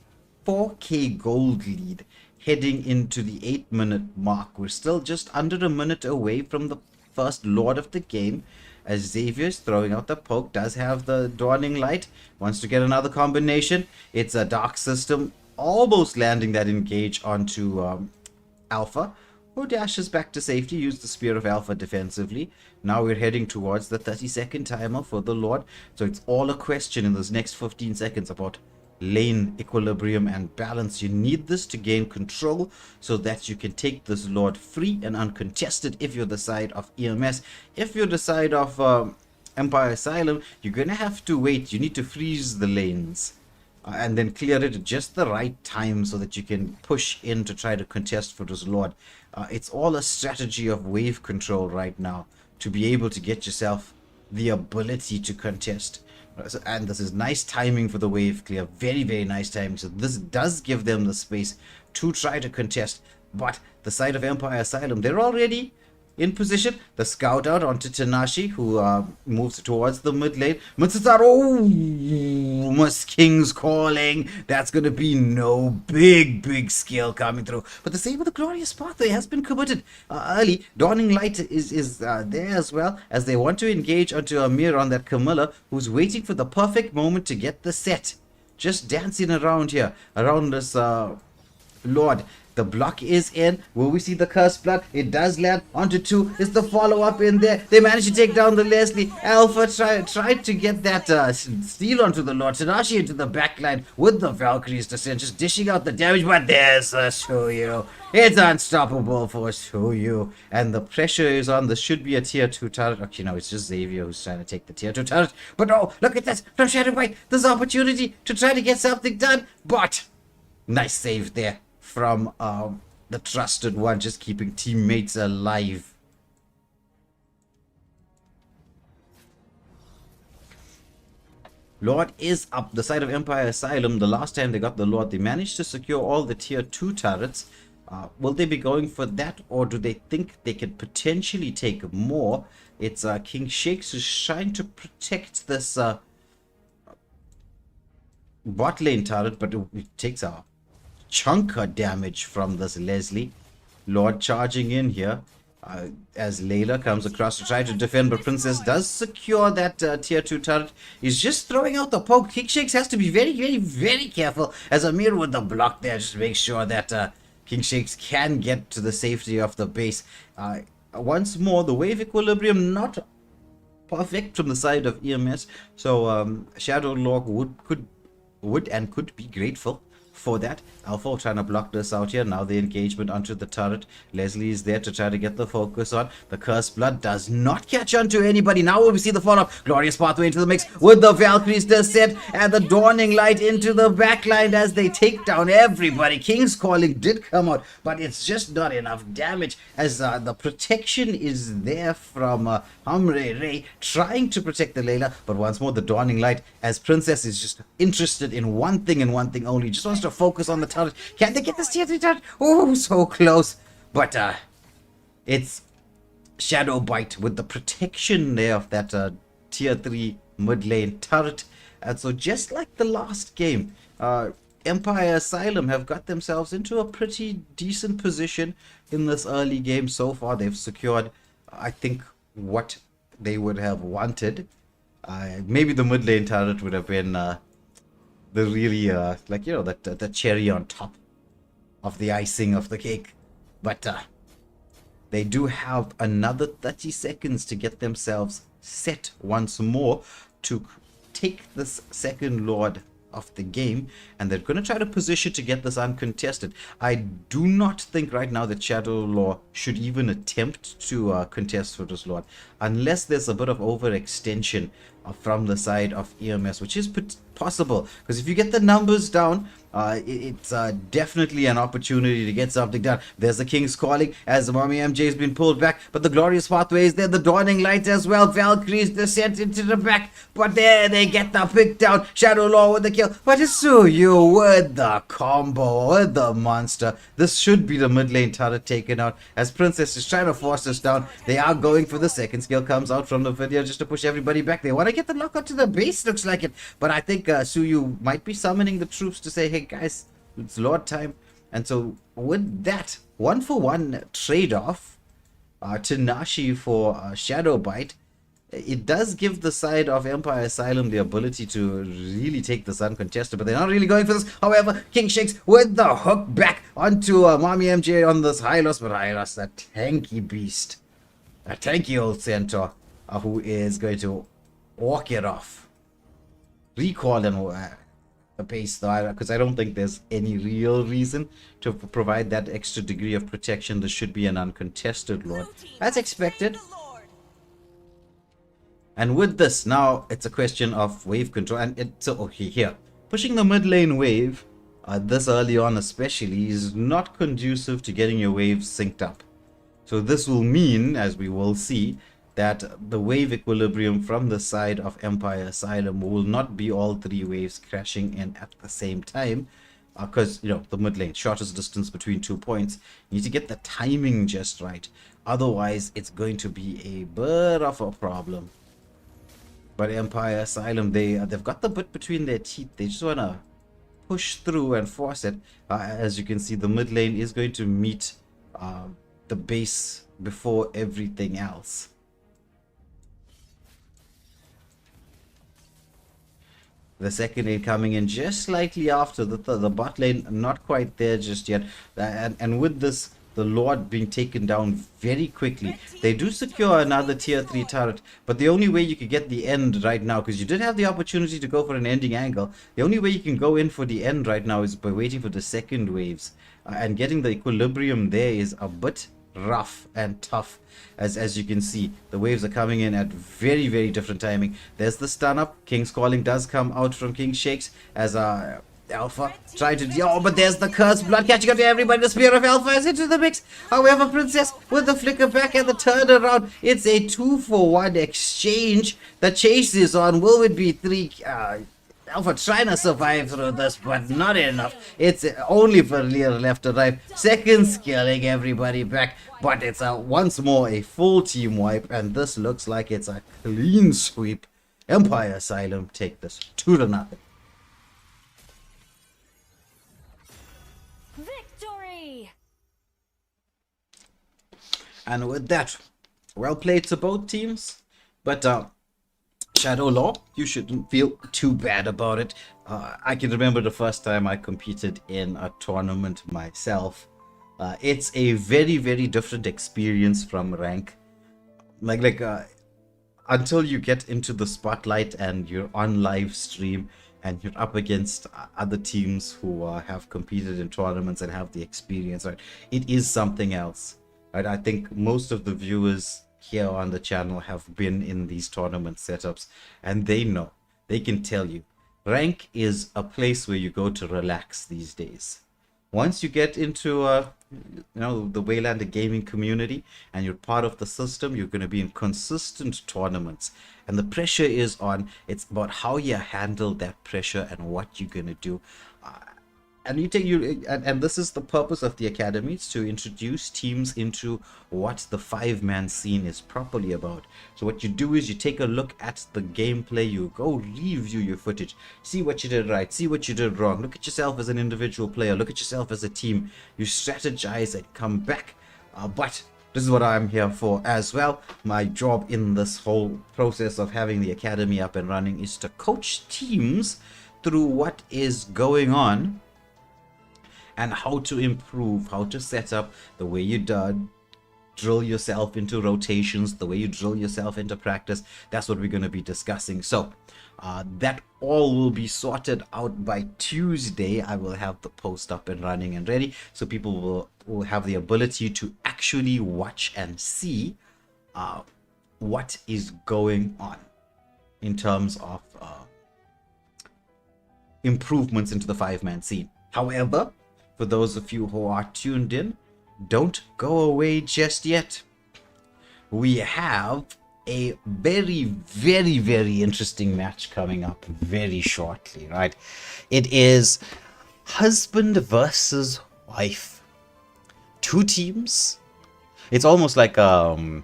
4k gold lead heading into the 8-minute mark. We're still just under a minute away from the first Lord of the game, as Xavier's throwing out the poke, does have the Dawning Light, wants to get another combination. It's a Dark System almost landing that engage onto Alpha, who dashes back to safety, used the Spear of Alpha defensively. Now we're heading towards the 30-second timer for the Lord. So it's all a question in those next 15 seconds about lane equilibrium and balance. You need this to gain control so that you can take this Lord free and uncontested if you're the side of EMS. If you're the side of Empire Asylum, you're going to have to wait. You need to freeze the lanes and then clear it at just the right time so that you can push in to try to contest for this Lord. It's all a strategy of wave control right now to be able to get yourself the ability to contest. And this is nice timing for the wave clear. Very, very nice timing. So this does give them the space to try to contest. But the side of Empire Asylum, they're already in position. The scout out onto Tanashi, who moves towards the mid lane. Mitsutar, oh, Miss King's calling. That's going to be no big skill coming through. But the same with the glorious pathway has been committed early. Dawning Light is there as well, as they want to engage onto Amir on that Camilla, who's waiting for the perfect moment to get the set. Just dancing around here, around this Lord. The block is in. Will we see the cursed blood? It does land onto 2. Is the follow-up in there? They managed to take down the Leslie. Alpha tried to get that steal onto the Lord. Tanashi into the backline with the Valkyrie's descent, just dishing out the damage. But there's a Shuyu. It's unstoppable for Shuyu. And the pressure is on. This should be a tier 2 turret. Okay, no, it's just Xavier who's trying to take the tier 2 turret. But oh, look at this from ShadowLaw. There's opportunity to try to get something done. But nice save there from the trusted one, just keeping teammates alive. Lord is up the side of Empire Asylum. The last time they got the Lord, they managed to secure all the tier 2 turrets. Will they be going for that, or do they think they could potentially take more? It's King Shakes who's trying to protect this bot lane turret, but it takes a chunk of damage from this Leslie. Lord charging in here as Layla comes across to try to defend, but Princess does secure that tier 2 turret. He's just throwing out the poke. King Shakes has to be very, very, very careful as Amir with the block there, just to make sure that King Shakes can get to the safety of the base. Once more, the wave equilibrium not perfect from the side of EMS, so ShadowLaw would and could be grateful for that. Alpha trying to block this out here. Now the engagement onto the turret. Leslie is there to try to get the focus on. The cursed blood does not catch on to anybody. Now we see the follow-up. Glorious pathway into the mix with the Valkyrie's descent and the dawning light into the backline as they take down everybody. King's Calling did come out, but it's just not enough damage as the protection is there from Hamre Ray trying to protect the Layla, but once more the dawning light as Princess is just interested in one thing and one thing only. Just wants to focus on the turret. Can they get this tier 3 turret? Oh, so close. But it's Shadow Bite with the protection there of that tier 3 mid lane turret. And so just like the last game, Empire Asylum have got themselves into a pretty decent position in this early game so far. They've secured, I think, what they would have wanted. Maybe the mid lane turret would have been the really like, you know, the cherry on top of the icing of the cake. But they do have another 30 seconds to get themselves set once more to take this second Lord of the game, and they're going to try to position to get this uncontested. I do not think right now that ShadowLaw should even attempt to contest for this Lord unless there's a bit of overextension from the side of EMS, which is possible, because if you get the numbers down, it's definitely an opportunity to get something done. There's the King's Calling as Mommy MJ has been pulled back, but the Glorious Pathway is there, the Dawning Light as well. Valkyrie's descent into the back, but there they get the pick down. ShadowLaw with the kill, but it's Suyu with the combo, with the monster. This should be the mid lane turret taken out as Princess is trying to force us down. They are going for the second skill, comes out from the video just to push everybody back. They want to get the lock onto the base, looks like it, but I think Suyu might be summoning the troops to say, hey guys, it's Lord time. And so with that 1-for-1 trade-off, Tanashi for Shadow Bite, it does give the side of Empire Asylum the ability to really take this uncontested, but they're not really going for this. However, King Shakes with the hook back onto Mommy MJ on this Hylos, but Hylos, that tanky beast, a tanky old centaur, who is going to walk it off. Recall and a pace though, because I don't think there's any real reason to provide that extra degree of protection. This should be an uncontested Lord, as expected. And with this, now it's a question of wave control, and it's okay here. Pushing the mid lane wave this early on especially is not conducive to getting your waves synced up. So this will mean, as we will see, that the wave equilibrium from the side of Empire Asylum will not be all three waves crashing in at the same time, because you know, the mid lane, shortest distance between 2 points, you need to get the timing just right, otherwise it's going to be a bit of a problem. But Empire Asylum, they've got the bit between their teeth. They just want to push through and force it. As you can see, the mid lane is going to meet the base before everything else. The second wave coming in just slightly after the bot lane, not quite there just yet. And with this, the Lord being taken down very quickly, they do secure another tier 3 turret. But the only way you could get the end right now, because you did have the opportunity to go for an ending angle, the only way you can go in for the end right now is by waiting for the second waves. And getting the equilibrium there is a bit rough and tough. As you can see, the waves are coming in at very, very different timing. There's the stun up. King's Calling does come out from King Shakes as Alpha trying to... Oh, but there's the curse. Blood catching up to everybody. The Spear of Alpha is into the mix. However, Princess with the flicker back and the turnaround. It's a 2-for-1 exchange. The chase is on. Will it be 3... Alpha trying to survive through this, but not enough. It's only for Lear left to arrive. Seconds killing everybody back, but it's once more a full team wipe, and this looks like it's a clean sweep. Empire Asylum take this 2-0. Victory! And with that, well played to both teams, but ShadowLaw, you shouldn't feel too bad about it. I can remember the first time I competed in a tournament myself. It's a very, very different experience from rank. Until you get into the spotlight and you're on live stream and you're up against other teams who have competed in tournaments and have the experience, right? It is something else, right? I think most of the viewers here on the channel have been in these tournament setups, and they know, they can tell you, rank is a place where you go to relax these days. Once you get into the Waylander gaming community and you're part of the system, you're going to be in consistent tournaments, and the pressure is on. It's about how you handle that pressure and what you're going to do. And this is the purpose of the Academy. It's to introduce teams into what the 5-man scene is properly about. So what you do is you take a look at the gameplay, you go review your footage, see what you did right, see what you did wrong, look at yourself as an individual player, look at yourself as a team, you strategize and come back. But this is what I'm here for as well. My job in this whole process of having the Academy up and running is to coach teams through what is going on and how to improve, how to set up, the way you drill yourself into rotations, the way you drill yourself into practice. That's what we're going to be discussing. So that all will be sorted out by Tuesday. I will have the post up and running and ready, so people will have the ability to actually watch and see what is going on in terms of improvements into the 5-man scene. However, for those of you who are tuned in, don't go away just yet. We have a very, very, very interesting match coming up very shortly, right? It is husband versus wife. 2 teams. It's almost like the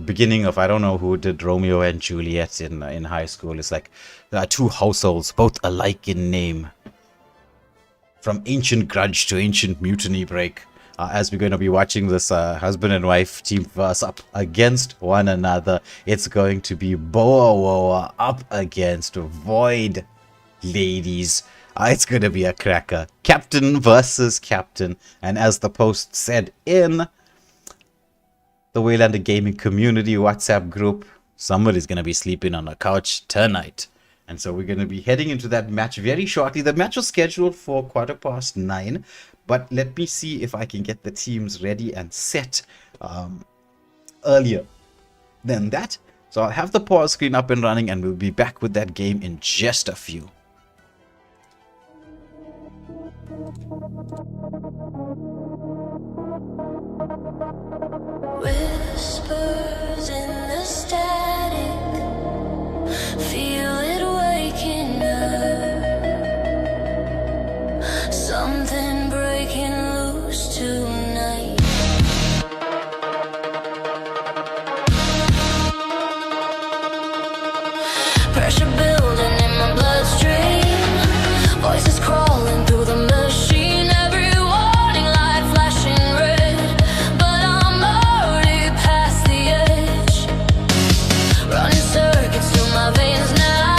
beginning of, I don't know who did Romeo and Juliet in high school. It's like there are 2 households, both alike in name. From ancient grudge to ancient mutiny break, as we're going to be watching this husband and wife team verse up against one another. It's going to be Boah Woah up against Void ladies. It's going to be a cracker. Captain versus captain. And as the post said in the Waylander Gaming Community WhatsApp group, somebody's going to be sleeping on a couch tonight. And so we're going to be heading into that match very shortly. The match was scheduled for 9:15, but let me see if I can get the teams ready and set earlier than that. So I'll have the pause screen up and running, and we'll be back with that game in just a few. Whispers in the static, feel it waking up. Something breaking loose tonight. Pressure building in my bloodstream. Voices crawling through the machine. Every warning light flashing red, but I'm already past the edge. Running circuits through my veins now.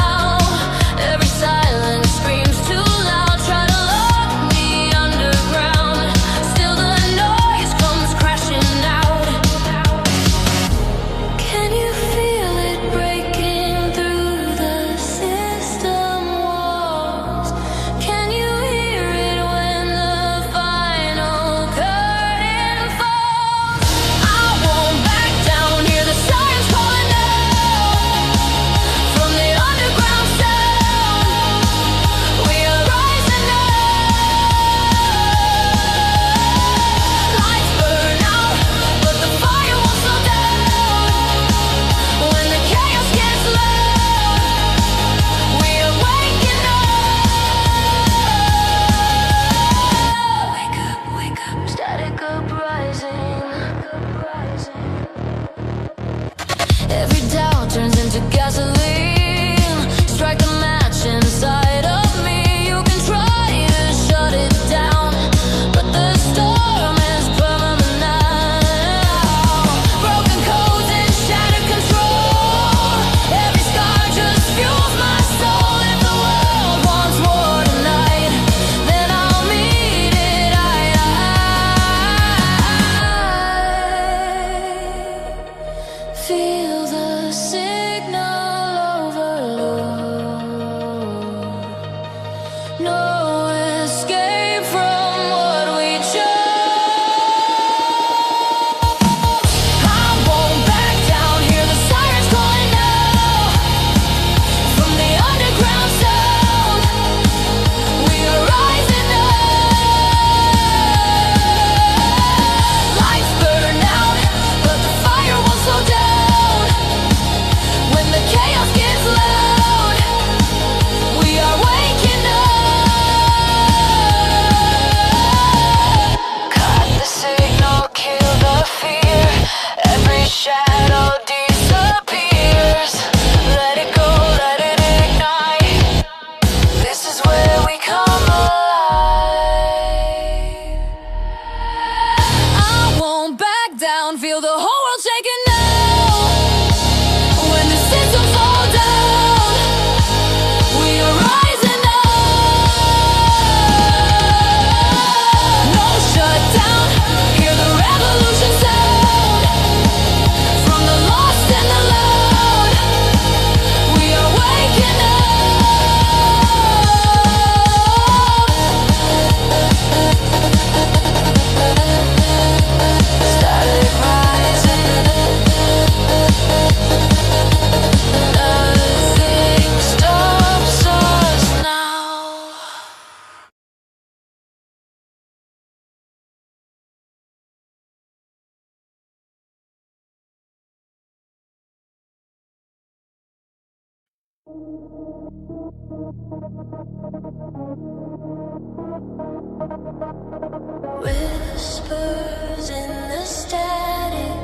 Whispers in the static,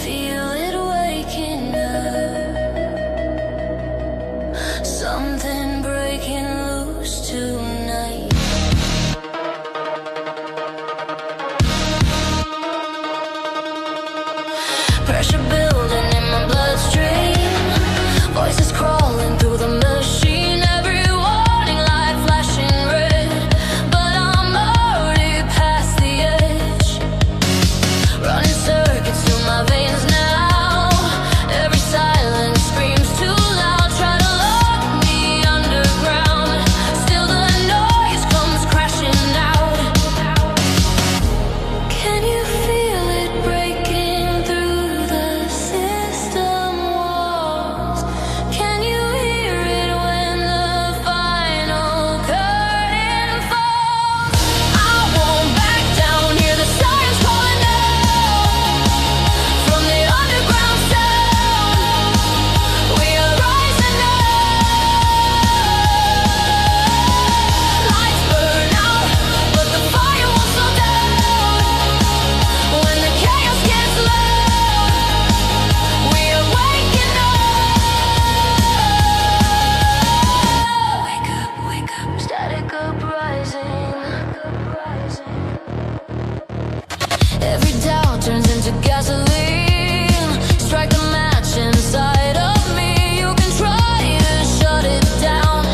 feel it waking up. Something breaking loose tonight. Pressure building in my bloodstream, voices crawling through the machine. Every warning light flashing red, but I'm already past the edge. Running circuits through my veins now. Every silence screams too loud. Try to lock me underground. Still the noise comes crashing out. Can you feel it breaking through the system walls? Can you hear it when the final curtain falls? I won't back down, hear the sirens calling out. From the underground sound, we are rising up. Lights burn out, but the fire won't slow down. When the chaos gets loud, we are waking up. Wake up, static uprising. Every doubt turns into gasoline. Strike the match inside of me. You can try to shut it down,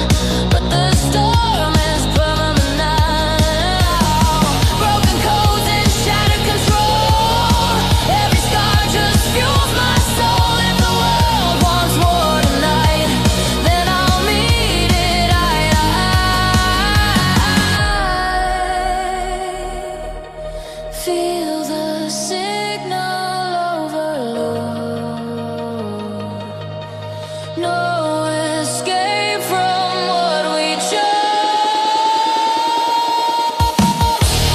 but the storm is permanent now. Broken codes and shattered control. Every scar just fuels my soul. If the world wants war tonight, then I'll meet it eye to eye. Feel the signal overload. No escape from what we chose.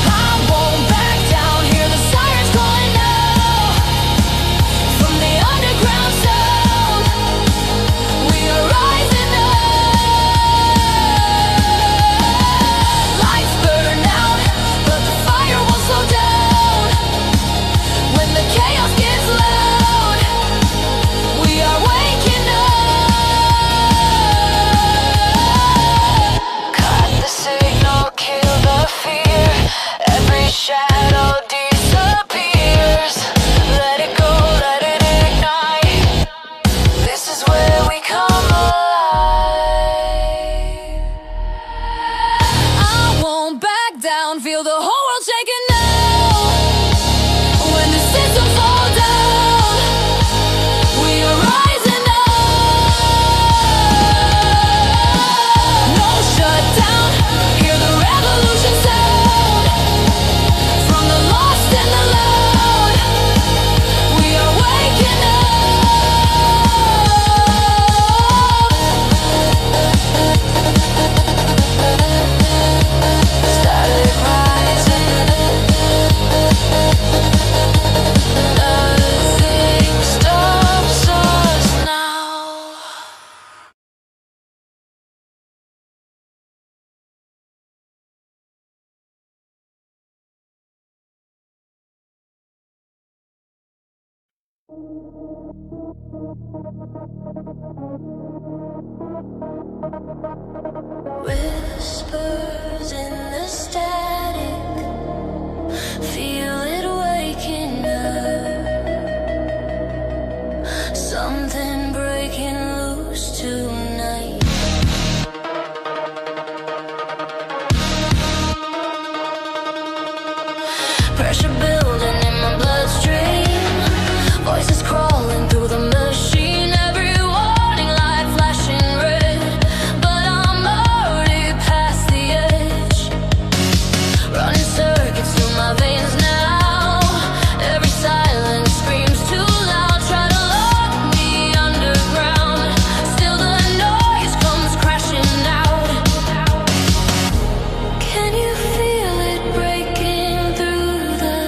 I won't back down, hear the sirens calling out. From the underground sound, we are rising up. Lights burn out, but the fire won't slow down. When the chaos gets loud, we are waking up. Cut the signal, kill the fear. Every shadow disappears. Let it go, let it ignite. This is where we come alive. I won't back down, feel the whole world shaking now. When the systems fall down, we are rising up. No shutdown, hear the revolution sound. From the lost and the loud, we are waking up. Static rising, nothing stops us now. Whispers in the static, feel it waking up. Something breaking loose tonight. Pressure building in my bloodstream, voices crawling through the machine. Every warning light flashing red, but I'm already past the edge. Running circuits through my veins now. Every silence screams too loud. Try to lock me underground. Still the noise comes crashing out. Can you feel it breaking through the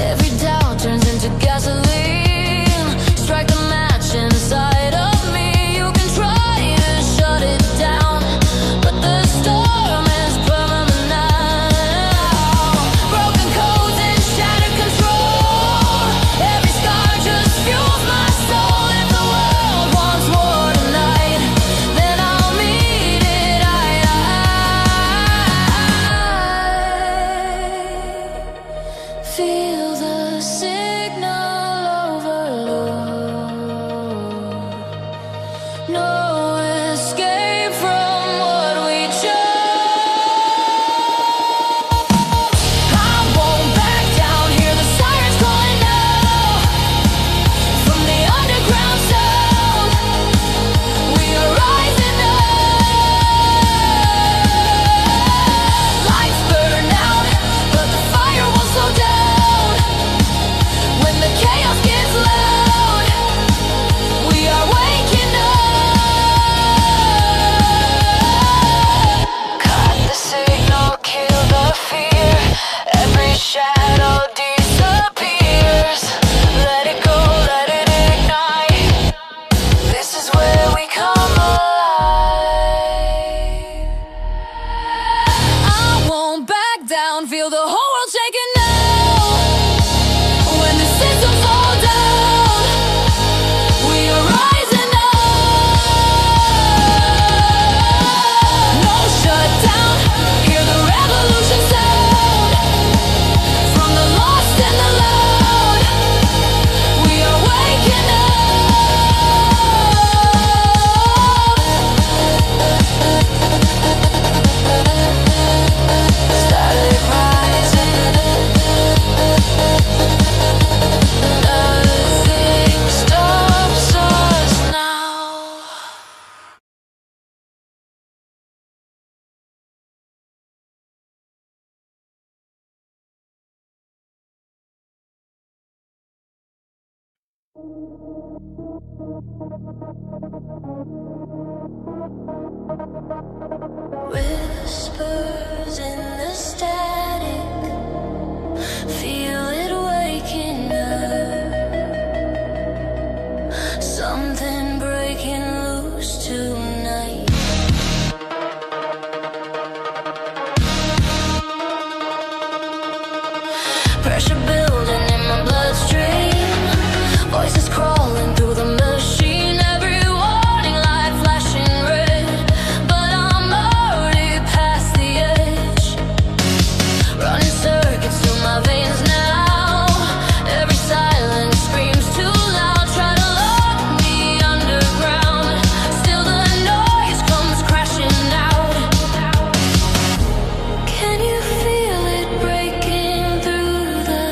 Every doubt turns into gasoline. Strike the match inside of me. You can try to shut it down, but the storm is permanent now. Broken codes and shattered control. Every scar just fuels my soul. If the world wants war tonight, then I'll meet it eye to eye. Feel the signal overload. No escape from what we chose. I won't back down. Hear the sirens calling now. From the underground sound, we are rising up. Lights burn out, but the fire won't slow down. When the chaos gets loud, we are waking up. Cut the signal, kill the fear. Every shadow disappears. Let it go, let it ignite. This is where we come alive. I won't back down, feel the whole world shaking now. When the systems fall down, we are rising up. No shutdown, hear the revolution sound. From the lost and the loud, we are waking up. Static rising, nothing stops us now. Whispers in the static, feel it waking up. Something breaking loose tonight. Pressure building in my bloodstream. Voices crawling through the machine. Every warning light flashing red, but I'm already past the edge. Running circuits through my veins now. Every silence screams too loud. Try to lock me underground. Still the noise comes crashing out. Can you feel it breaking through the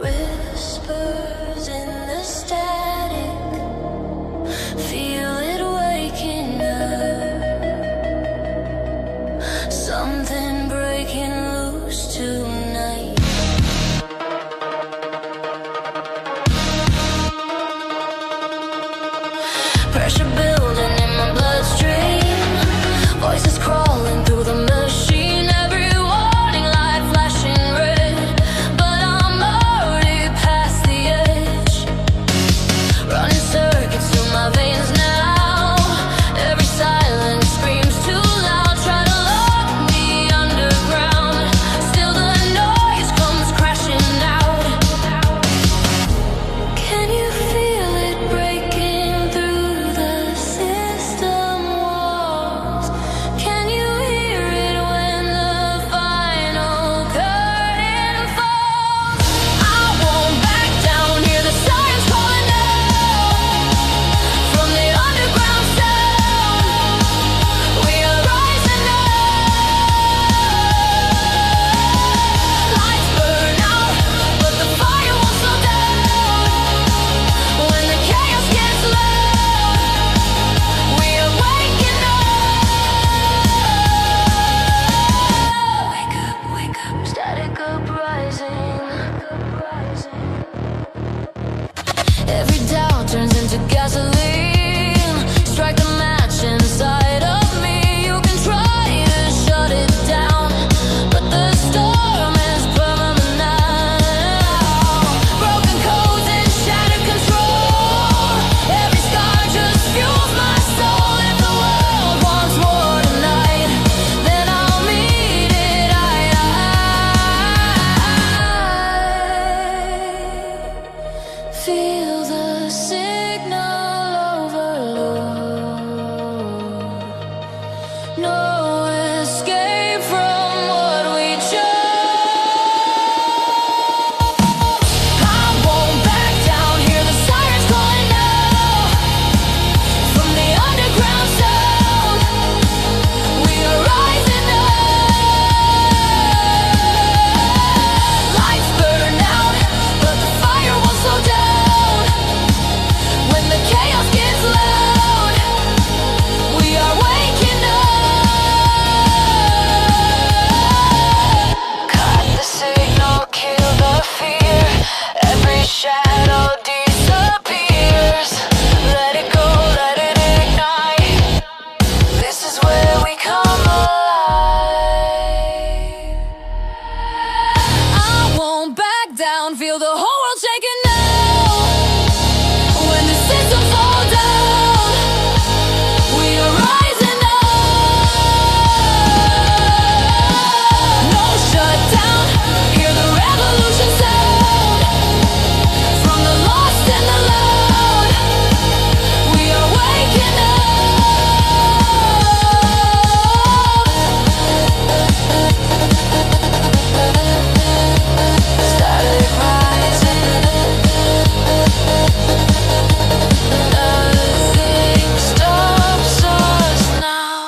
Whispers in the static, feel it waking up. Something breaking loose tonight. Pressure building in my bloodstream, voices crawling through the machine. Every warning light flashing red, but I'm already past the edge. Running circuits through my veins now. Every silence screams too loud. Try to lock me underground. Still the noise comes crashing out. Can you feel it breaking through the system walls? Can you hear it when the final curtain falls? I won't back down, hear the sirens calling out. From the underground sound, we are rising up. Lights burn out, but the fire won't slow down. When the chaos gets loud, we are waking up. Wake up, static uprising. Every doubt turns into gasoline. Strike the match inside of me. You can try to shut it down, but the storm is permanent now. Broken codes and shattered control. Every scar just fuels my soul. If the world wants war tonight, then I'll meet it eye to eye. Feel the signal overload. No escape from what we chose. I won't back down, hear the sirens calling out. From the underground sound, we are rising up. Lights burn out, but the fire won't slow down. When the chaos gets loud, we are waking up. Cut the signal, kill the fear. Every shadow disappears. Let it go, let it ignite. This is where we come alive. I won't back down, feel the whole world shaking now. When the systems fall down, we are rising up. No shutdown, hear the revolution sound. From the lost and the loud, we are waking up. Static rising, nothing stops us now.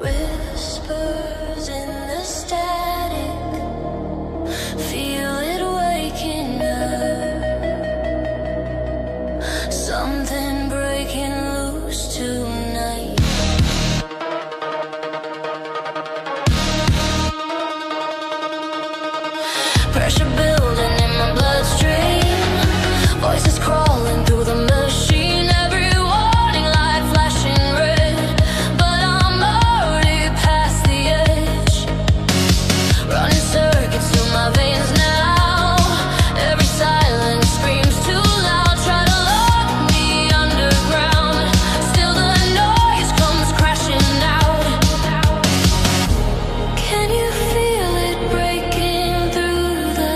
Whispers in the static, feel it waking up. Something breaking loose tonight. Pressure building in my bloodstream, voices crawling through the machine. Every warning light flashing red, but I'm already past the edge. Running circuits through my veins now. Every silence screams too loud. Try to lock me underground. Still the noise comes crashing out. Can you feel it breaking through the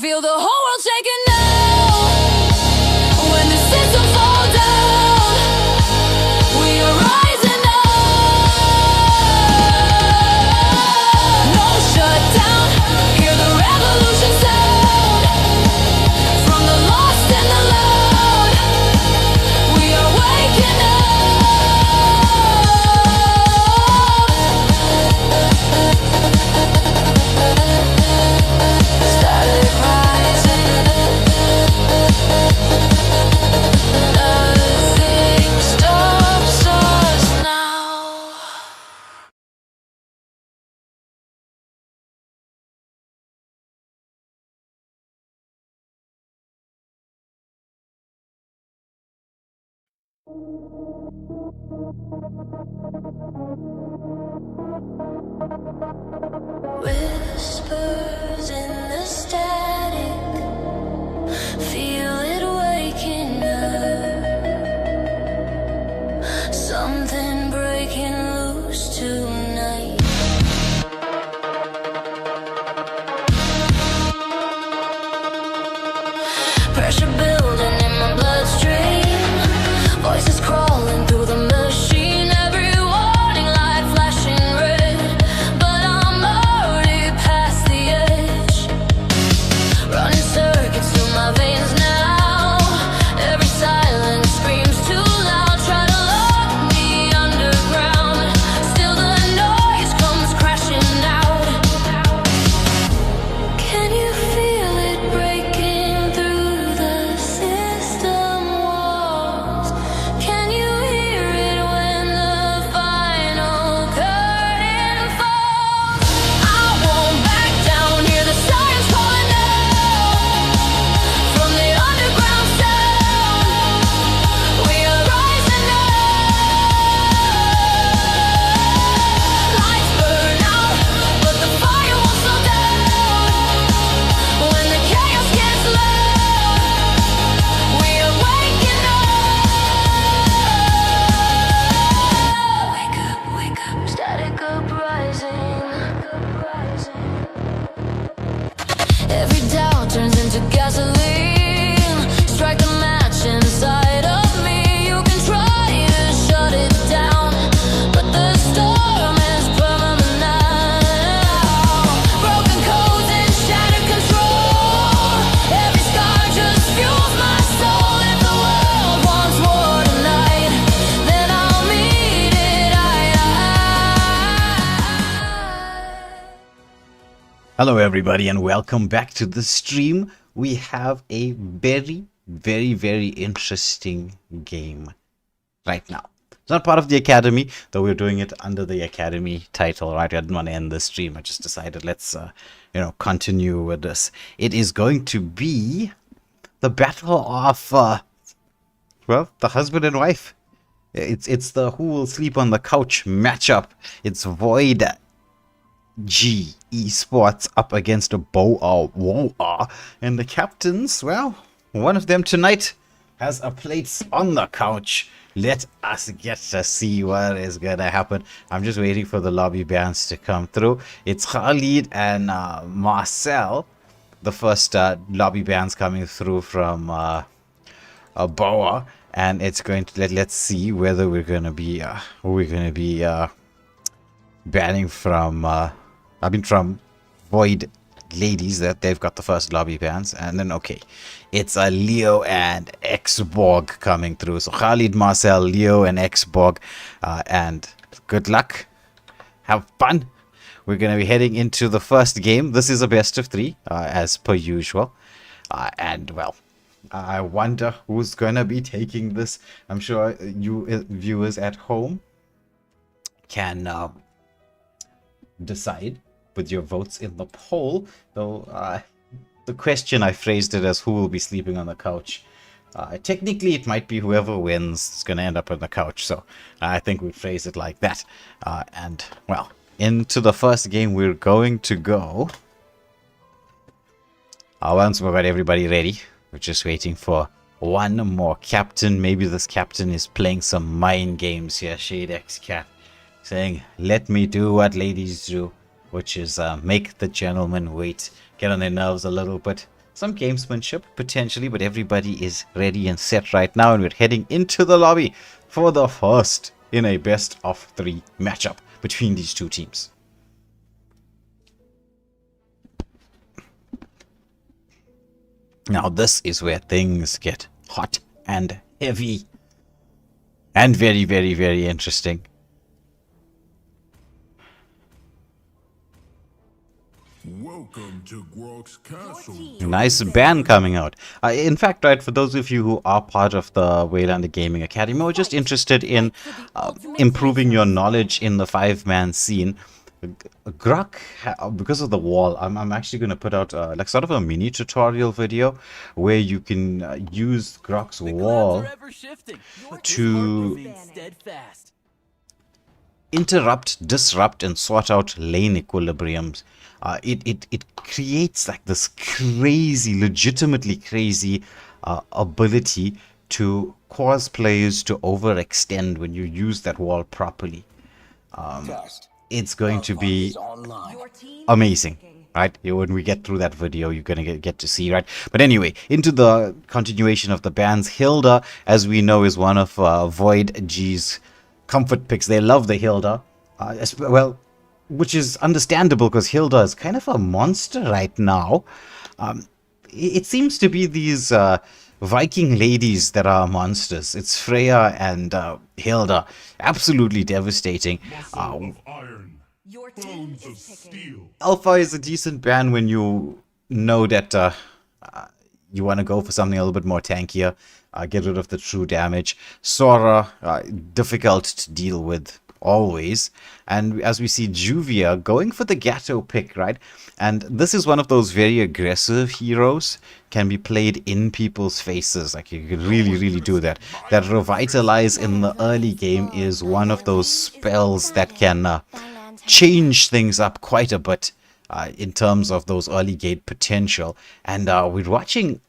Feel the whole world shaking now. When the system fall down, we are rising up. No shutdown. Hear the revolution sound. From the lost and the loud, we are waking up. Static rising. Nothing stops us now. Whispers in the static, feel it waking up. Something breaking loose tonight. Pressure building in my bloodstream. Voices crawling through the machine. Every warning light flashing red. But I'm already past the edge. Running circuits through my veins now. Every silence screams too loud. Try to lock me underground. Still the noise comes crashing out. Can you feel it breaking through the system walls? Can you hear it when the final curtain falls? I won't back down. Hear the sirens calling out. From the underground sound, we are rising up. Lights burn out, but the fire won't slow down. When the chaos gets loud, we are waking up. Wake up, wake up, static uprising. Every doubt turns into gasoline. Strike the match inside of me. You can try to shut it down, but the storm is permanent now. Broken codes and shattered control. Every scar just fuels my soul. If the world wants war tonight, then I'll meet it eye to eye. Hello everybody and welcome back to the stream. We have a very interesting game right now. It's not part of the Academy, though we're doing it under the Academy title, right? I didn't want to end the stream. I just decided let's continue with this. It is going to be the battle of the husband and wife. It's the who will sleep on the couch matchup. It's Void G eSports up against a Boah, Woah, and the captains, well, one of them tonight has a place on the couch. Let us get to see what is gonna happen. I'm just waiting for the lobby bans to come through. It's Khalid and Marcel, the first lobby bans coming through from Boah, and it's going to let's see whether we're gonna be banning from from Void ladies, that they've got the first lobby bans. And then okay, it's a Leo and Xborg coming through. So Khalid, Marcel, Leo and Xborg, and good luck, have fun. We're gonna be heading into the first game. This is a best of 3 as per usual, and well, I wonder who's gonna be taking this. I'm sure you viewers at home can decide with your votes in the poll, though the question I phrased it as who will be sleeping on the couch. Technically it might be whoever wins is going to end up on the couch, so I think we phrase it like that. And well, into the first game we're going to go. Once we've got everybody ready, we're just waiting for one more captain. Maybe this captain is playing some mind games here. ShadeX Cat saying, let me do what ladies do, which is make the gentleman wait, get on their nerves a little bit, some gamesmanship potentially, but everybody is ready and set right now, and we're heading into the lobby for the first in a best of 3 matchup between these two teams. Now this is where things get hot and heavy and very, very, very interesting. Welcome to Grok's Castle. Nice ban coming out. In fact, right, for those of you who are part of the Waylander Gaming Academy or just interested in improving your knowledge in the 5-man scene, Grok, because of the wall, I'm actually going to put out like sort of a mini tutorial video where you can use Grok's wall to interrupt, disrupt, and sort out lane equilibriums. It creates like this crazy, legitimately crazy ability to cause players to overextend when you use that wall properly. It's going to be amazing, right? When we get through that video, you're going to get to see, right? But anyway, into the continuation of the bans. Hilda, as we know, is one of Void G's comfort picks. They love the Hilda, well, which is understandable because Hilda is kind of a monster right now. It seems to be these Viking ladies that are monsters. It's Freya and Hilda. Absolutely devastating. Alpha is a decent ban when you know that you want to go for something a little bit more tankier. Get rid of the true damage. Sora, difficult to deal with always. And as we see Juvia going for the Gatto pick, right? And this is one of those very aggressive heroes, can be played in people's faces. Like you can really, really do that. That Revitalize in the early game is one of those spells that can change things up quite a bit in terms of those early gate potential. And we're watching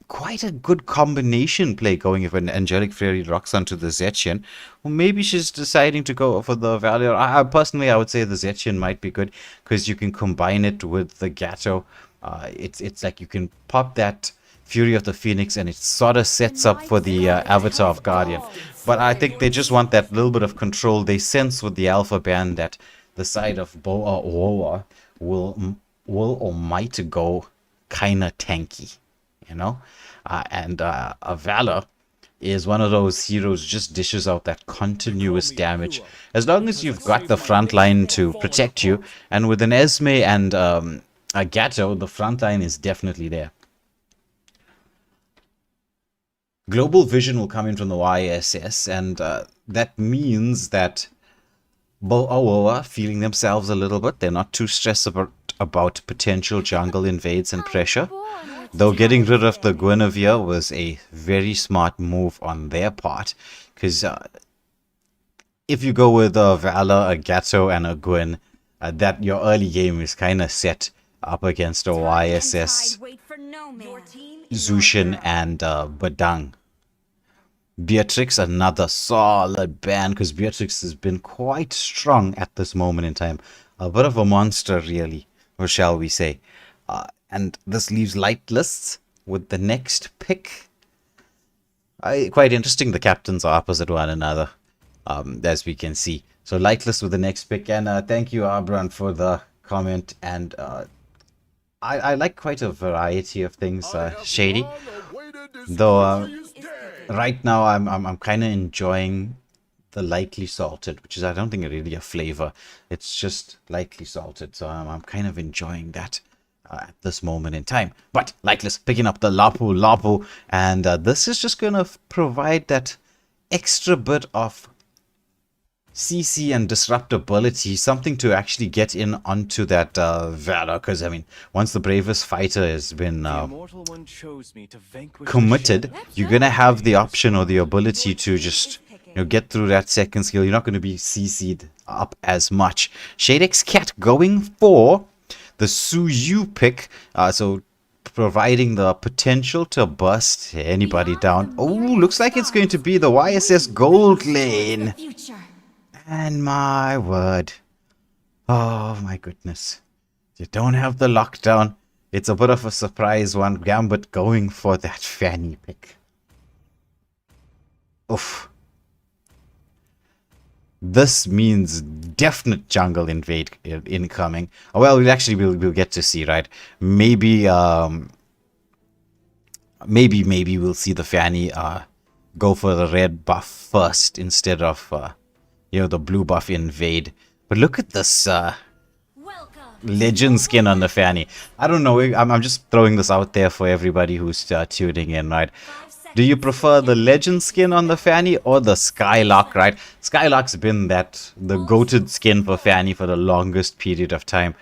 quite a good combination play going if an Angelic Fairy rocks onto the Zetchian. Or maybe she's deciding to go for the Valier. Personally, I would say the Zetchian might be good because you can combine it with the Gatto. It's like you can pop that Fury of the Phoenix and it sort of sets up for the Avatar of Guardian. But I think they just want that little bit of control. They sense with the Alpha ban that the side of Boah or Woah will or might go kind of tanky, you know? And a Valor is one of those heroes just dishes out that continuous damage. As long as you've got the front line to protect you, and with an Esme and a Gatto, the front line is definitely there. Global Vision will come in from the YSS, and that means that Boah feeling themselves a little bit. They're not too stressed about potential jungle invades and pressure. Though getting rid of the Guinevere was a very smart move on their part. Because if you go with a Valor, a Gatto, and a Gwyn, that your early game is kind of set up against a YSS, Zushin, and Badang. Beatrix, another solid ban, because Beatrix has been quite strong at this moment in time. A bit of a monster, really, or shall we say. And this leaves Lightless with the next pick. Quite interesting, the captains are opposite one another, as we can see. So Lightless with the next pick, and thank you, Abran, for the comment. And I like quite a variety of things, Shady. Though right now I'm kind of enjoying the lightly salted, which is I don't think really a flavor. It's just lightly salted, so I'm kind of enjoying that at this moment in time. But Lightless picking up the Lapu, and this is just going to provide that extra bit of CC and disruptability, something to actually get in onto that Valor, because I mean, once the bravest fighter has been committed, you're gonna have the option or the ability to just get through that second skill. You're not going to be CC'd up as much. Shadex Cat going for the Suyu pick, so providing the potential to bust anybody down. Oh, looks like it's going to be the YSS Gold Lane. And my word. Oh my goodness. You don't have the lockdown. It's a bit of a surprise one. Gambit going for that Fanny pick. Oof. This means definite jungle invade incoming. Oh, well, we'll get to see, right? Maybe maybe we'll see the Fanny go for the red buff first instead of the blue buff invade. But look at this legend skin on the Fanny. I don't know. I'm just throwing this out there for everybody who's tuning in, right? Do you prefer the legend skin on the Fanny or the Skylark, right? Skylark's been the goated skin for Fanny for the longest period of time.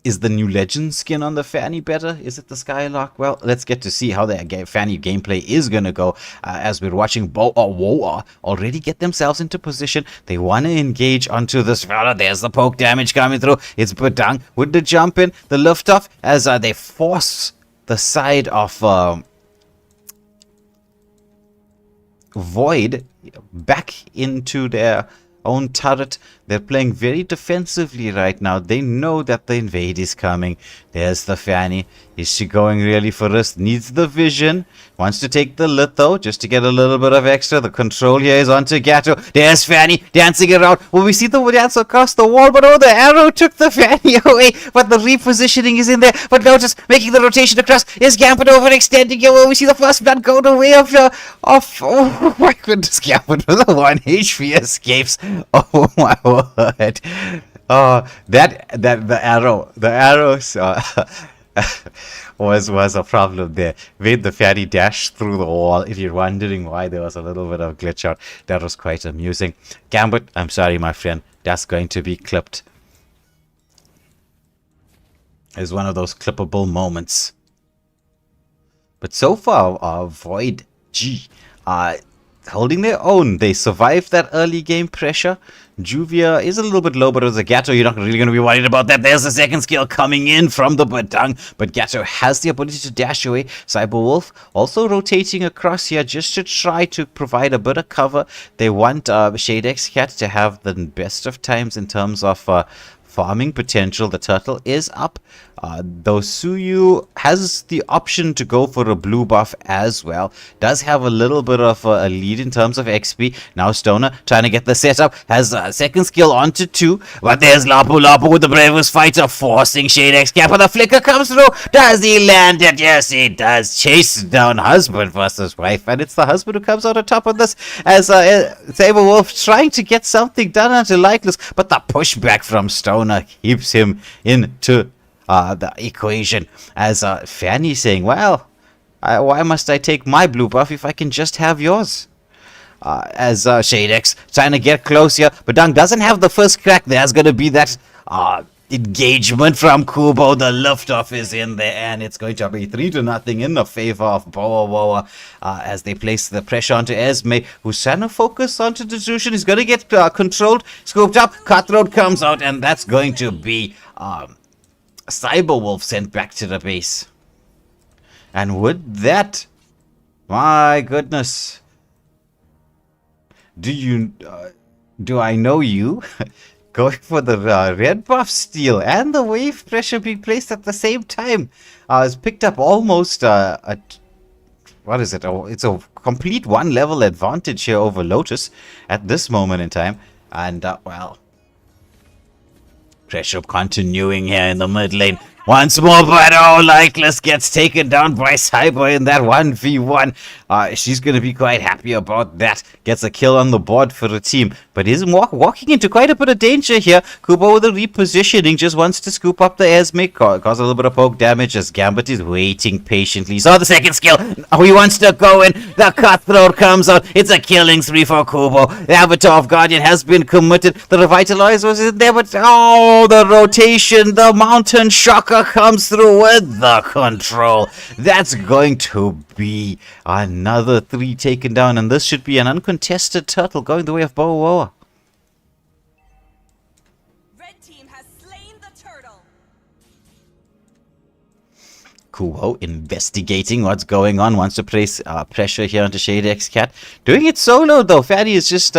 Is the new legend skin on the Fanny better? Is it the Skylark? Well, let's get to see how the Fanny gameplay is going to go as we're watching Boah Woah already get themselves into position. They want to engage onto this fella. There's the poke damage coming through. It's Badang with the jump in, the lift off as they force the side of Void back into their own turret. They're playing very defensively right now. They know that the invade is coming. There's the Fanny. Is she going really for risk? Needs the vision. Wants to take the lit though, just to get a little bit of extra. The control here is onto Gatto. There's Fanny dancing around. Well, we see the dance across the wall, but oh, the arrow took the Fanny away. But the repositioning is in there. But Lotus making the rotation across. Is Gambit overextending here? Well, we see the first blood go the way of oh my goodness, Gambit with a 1 HP escapes. Oh my word. Oh, the arrows was a problem there. Made the Fanny dash through the wall. If you're wondering why there was a little bit of glitch out, that was quite amusing. Gambit, I'm sorry, my friend. That's going to be clipped. It's one of those clippable moments. But so far, Void G holding their own. They survived that early game pressure. Juvia is a little bit low, but as a Gatto, you're not really going to be worried about that. There's the second skill coming in from the Badang, but Gatto has the ability to dash away. Cyberwolf also rotating across here just to try to provide a bit of cover. They want Shadex Cat to have the best of times in terms of farming potential. The turtle is up. Though Suyu has the option to go for a blue buff as well. Does have a little bit of a lead in terms of XP. Now Stoner trying to get the setup. Has a second skill onto 2. But there's Lapu Lapu with the bravest fighter forcing Shadex Cap. And the flicker comes through. Does he land it? Yes, he does. Chase down husband versus wife. And it's the husband who comes out on top of this as Saberwolf trying to get something done onto Lightless. But the pushback from Stoner keeps him into the equation as Fanny saying, well, why must I take my blue buff if I can just have yours? As Shadex trying to get close here, but Dung doesn't have the first crack. There's going to be that engagement from Kubo. The lift-off is in there, and it's going to be 3-0 in the favor of Boah Woah as they place the pressure onto Esme, who's trying to focus onto Destruction. He's going to get controlled, scooped up, Cutthroat comes out, and that's going to be Cyberwolf sent back to the base. And with that, my goodness, do I know you? Going for the red buff steal and the wave pressure being placed at the same time. It's picked up almost what is it? Oh, it's a complete 1 level advantage here over Lotus at this moment in time. And well, pressure continuing here in the mid lane. Once more, but oh, Lightless gets taken down by Cyber in that 1v1. She's going to be quite happy about that. Gets a kill on the board for the team, but is walking into quite a bit of danger here. Kubo with the repositioning, just wants to scoop up the Esme, cause a little bit of poke damage as Gambit is waiting patiently. Saw the second skill. He wants to go in. The Cutthroat comes out. It's a killing spree for Kubo. The Avatar of Guardian has been committed. The Revitalizer was in there, but oh, the rotation, the Mountain Shocker comes through with the control. That's going to be another 3 taken down, and this should be an uncontested turtle going the way of Boah. Red team has slain the turtle. Kubo investigating what's going on, wants to place pressure here onto Shadex Cat. Doing it solo though. Fanny is just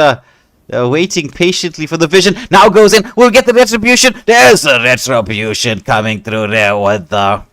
waiting patiently for the vision. Now goes in. We'll get the retribution. There's the retribution coming through there with the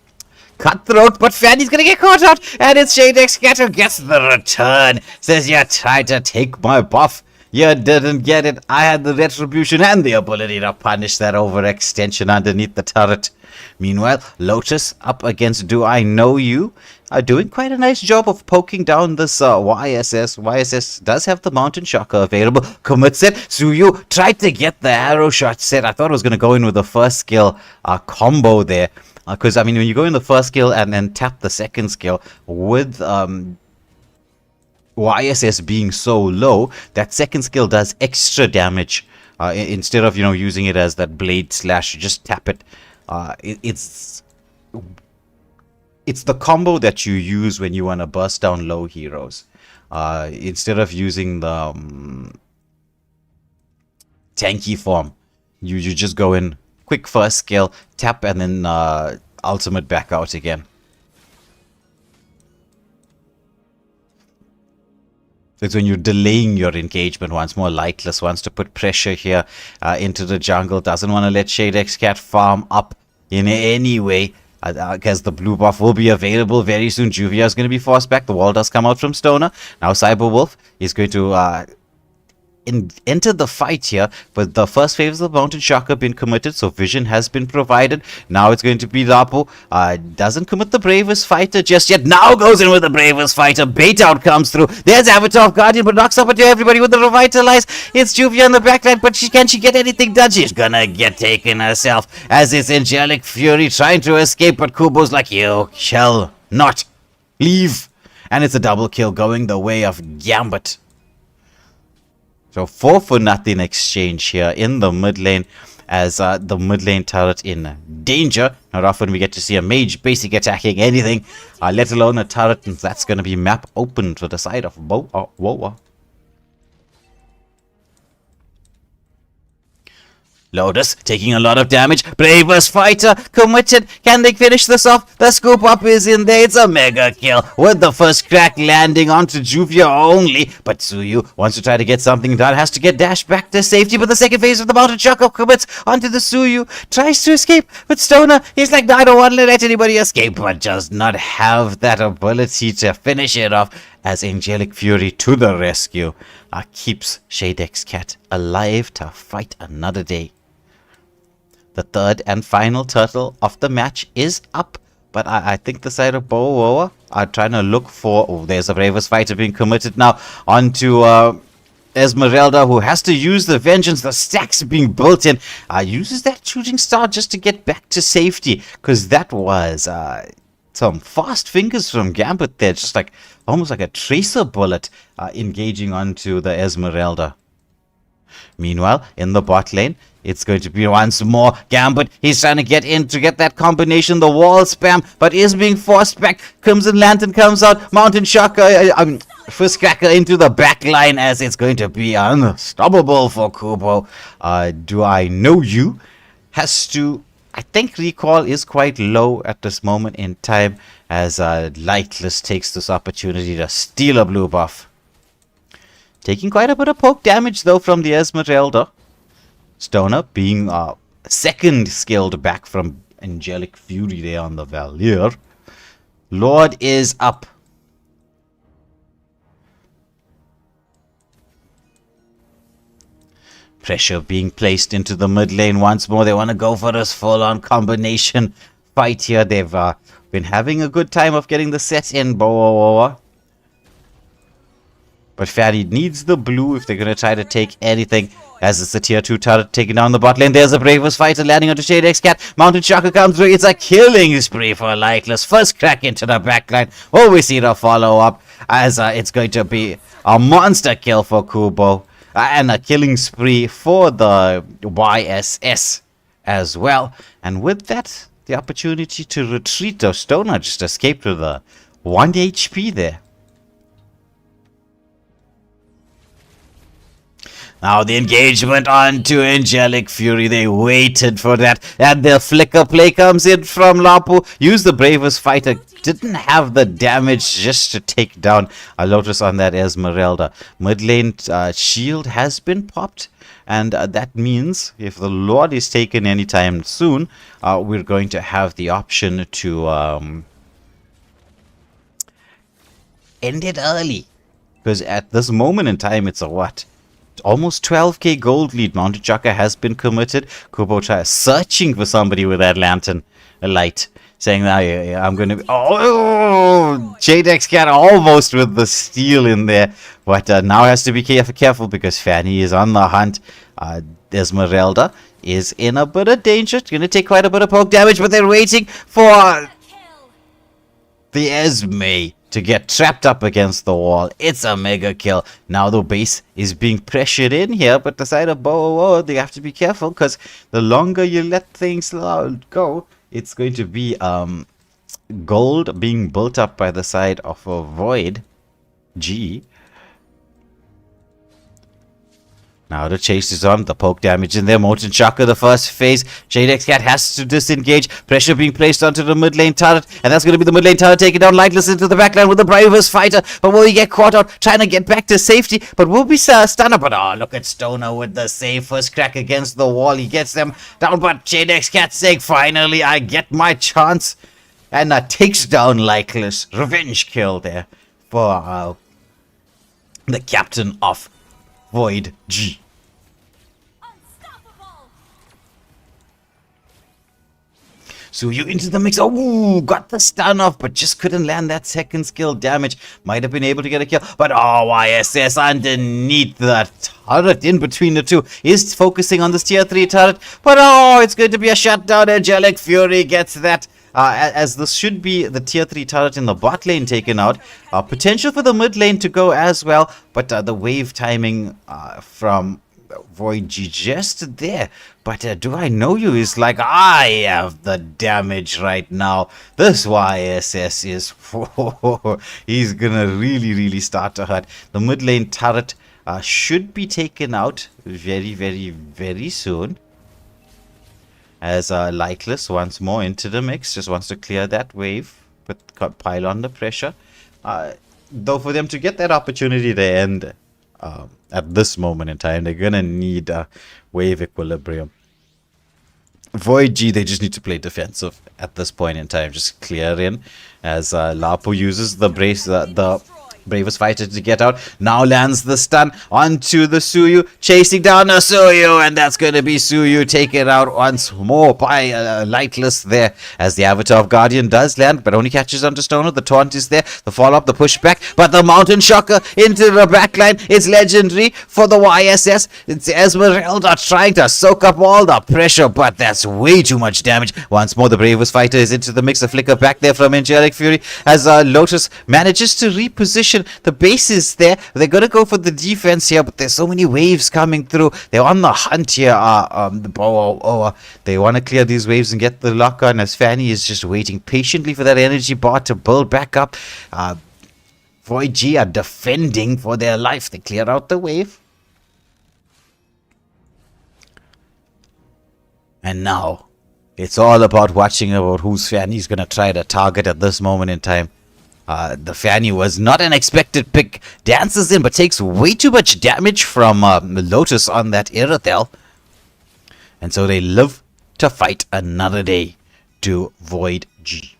cutthroat, but Fanny's gonna get caught out, and it's ShadowLaw who gets the return. Says, you tried to take my buff. You didn't get it. I had the retribution and the ability to punish that overextension underneath the turret. Meanwhile, Lotus up against Do I Know You are doing quite a nice job of poking down this YSS. YSS does have the Mountain Shocker available. Commits it. Suyu tried to get the arrow shot set. I thought it was going to go in with the first skill combo there. Because, I mean, when you go in the first skill and then tap the second skill with YSS being so low, that second skill does extra damage. Instead of, using it as that blade slash, you just tap it. It's the combo that you use when you want to burst down low heroes. Instead of using the tanky form, you just go in quick first skill, tap, and then ultimate back out again. It's when you're delaying your engagement once more. Lightless wants to put pressure here into the jungle. Doesn't want to let ShadowLaw farm up in any way. Because the blue buff will be available very soon. Juvia is going to be forced back. The wall does come out from Stoner. Now Cyberwolf is going to enter the fight here, but the first phase of the Mountain Shocker been committed, so vision has been provided. Now it's going to be Lapo. Doesn't commit the bravest fighter just yet. Now goes in with the bravest fighter. Bait out comes through. There's Avatar of Guardian, but knocks up into everybody with the Revitalize. It's Juvia on the backline, but can she get anything done? She's gonna get taken herself, as it's Angelic Fury trying to escape, but Kubo's like, you shall not leave. And it's a double kill going the way of Gambit. So 4 for nothing exchange here in the mid lane, as the mid lane turret in danger. Not often we get to see a mage basic attacking anything, let alone a turret, and that's going to be map open to the side of Woah. Lotus taking a lot of damage. Bravest fighter committed. Can they finish this off? The scoop up is in there. It's a mega kill with the first crack landing onto Juvia only. But Suyu wants to try to get something done. Has to get dashed back to safety. But the second phase of the Mountain Shocker commits onto the Suyu. Tries to escape. But Stoner, he's like, no, I don't want to let anybody escape. But does not have that ability to finish it off. As Angelic Fury to the rescue keeps ShadowLaw alive to fight another day. The third and final turtle of the match is up, but I think the side of Boah are trying to look for... Oh, there's a bravest fighter being committed now onto Esmeralda, who has to use the vengeance. The stacks being built in. Uses that shooting star just to get back to safety, because that was some fast fingers from Gambit there, just like almost like a tracer bullet engaging onto the Esmeralda. Meanwhile, in the bot lane, it's going to be once more Gambit. He's trying to get in to get that combination, the wall spam, but is being forced back. Crimson Lantern comes out. Mountain Shocker, first cracker into the back line, as it's going to be unstoppable for Kubo. Do I Know You? Has to... I think recall is quite low at this moment in time, as Lightless takes this opportunity to steal a blue buff. Taking quite a bit of poke damage though from the Esmeralda. Stoner being second skilled back from Angelic Fury there on the Valier. Lord is up. Pressure being placed into the mid lane once more. They want to go for this full-on combination fight here. They've been having a good time of getting the set in, Boah. But Fatty needs the blue if they're going to try to take anything. As it's a tier 2 turret taking down the bot lane. There's a bravest fighter landing onto ShadowLaw. Mountain Shocker comes through. It's a killing spree for Lightless. First crack into the backline. Oh, we see the follow-up. As it's going to be a monster kill for Kubo. And a killing spree for the YSS as well. And with that, the opportunity to retreat. The Stoner just escaped with a 1 HP there. Now the engagement onto Angelic Fury. They waited for that. And the flicker play comes in from Lapu. Use the bravest fighter. Didn't have the damage just to take down a Lotus on that Esmeralda. Mid lane shield has been popped. And that means if the Lord is taken anytime soon, we're going to have the option to end it early. Because at this moment in time, it's a what? Almost 12k gold lead. Mounted Chaka has been committed. Kubocha is searching for somebody with that lantern light. Saying that I'm going to be... Oh! Jadex cat almost with the steal in there. But now has to be careful because Fanny is on the hunt. Esmeralda is in a bit of danger. It's going to take quite a bit of poke damage. But they're waiting for the Esme to get trapped up against the wall. It's a mega kill. Now the base is being pressured in here, but the side of Boah, they have to be careful because the longer you let things go, it's going to be gold being built up by the side of a Void G. Now the chase is on. The poke damage in there. Molten Chakra, the first phase. Jadex Cat has to disengage. Pressure being placed onto the mid lane turret. And that's going to be the mid lane turret taking down Lightless into the backline with the bravest fighter. But will he get caught out trying to get back to safety? But will be stunned. But oh, look at Stoner with the save. First crack against the wall. He gets them down. But Jadex Cat saying, finally, I get my chance. And takes down Lightless. Revenge kill there for the captain of Void G. So you into the mix. Oh, got the stun off, but just couldn't land that second skill damage. Might have been able to get a kill, but oh, YSS underneath the turret in between the two is focusing on this tier 3 turret. But oh, it's going to be a shutdown. Angelic Fury gets that. As this should be the tier 3 turret in the bot lane taken out. Potential for the mid lane to go as well, but the wave timing from Void G just there. But do I know you? Is like, I have the damage right now. This YSS is... he's gonna really start to hurt. The mid lane turret should be taken out very soon. As Lightless once more into the mix. Just wants to clear that wave. But pile on the pressure. Though for them to get that opportunity to end at this moment in time, they're gonna need wave equilibrium. Void G, they just need to play defensive at this point in time. Just clear in as Lapu uses the bravest fighter to get out. Now lands the stun onto the Suyu, chasing down the Suyu, and that's going to be Suyu taken out once more by Lightless there, as the Avatar of Guardian does land, but only catches onto Stoner. The taunt is there, the follow-up, the pushback, but the Mountain Shocker into the backline. It's legendary for the YSS. It's Esmeralda trying to soak up all the pressure, but that's way too much damage. Once more, the bravest fighter is into the mix. A flicker back there from Angelic Fury as Lotus manages to reposition. The base is there. They're going to go for the defense here, but there's so many waves coming through. They're on the hunt here. The Boah. They want to clear these waves and get the lock on, as Fanny is just waiting patiently for that energy bar to build back up. Void G are defending for their life. They clear out the wave. And now it's all about watching about whose Fanny's going to try to target at this moment in time. The Fanny was not an expected pick. Dances in, but takes way too much damage from Lotus on that Irithel. And so they live to fight another day to Void G.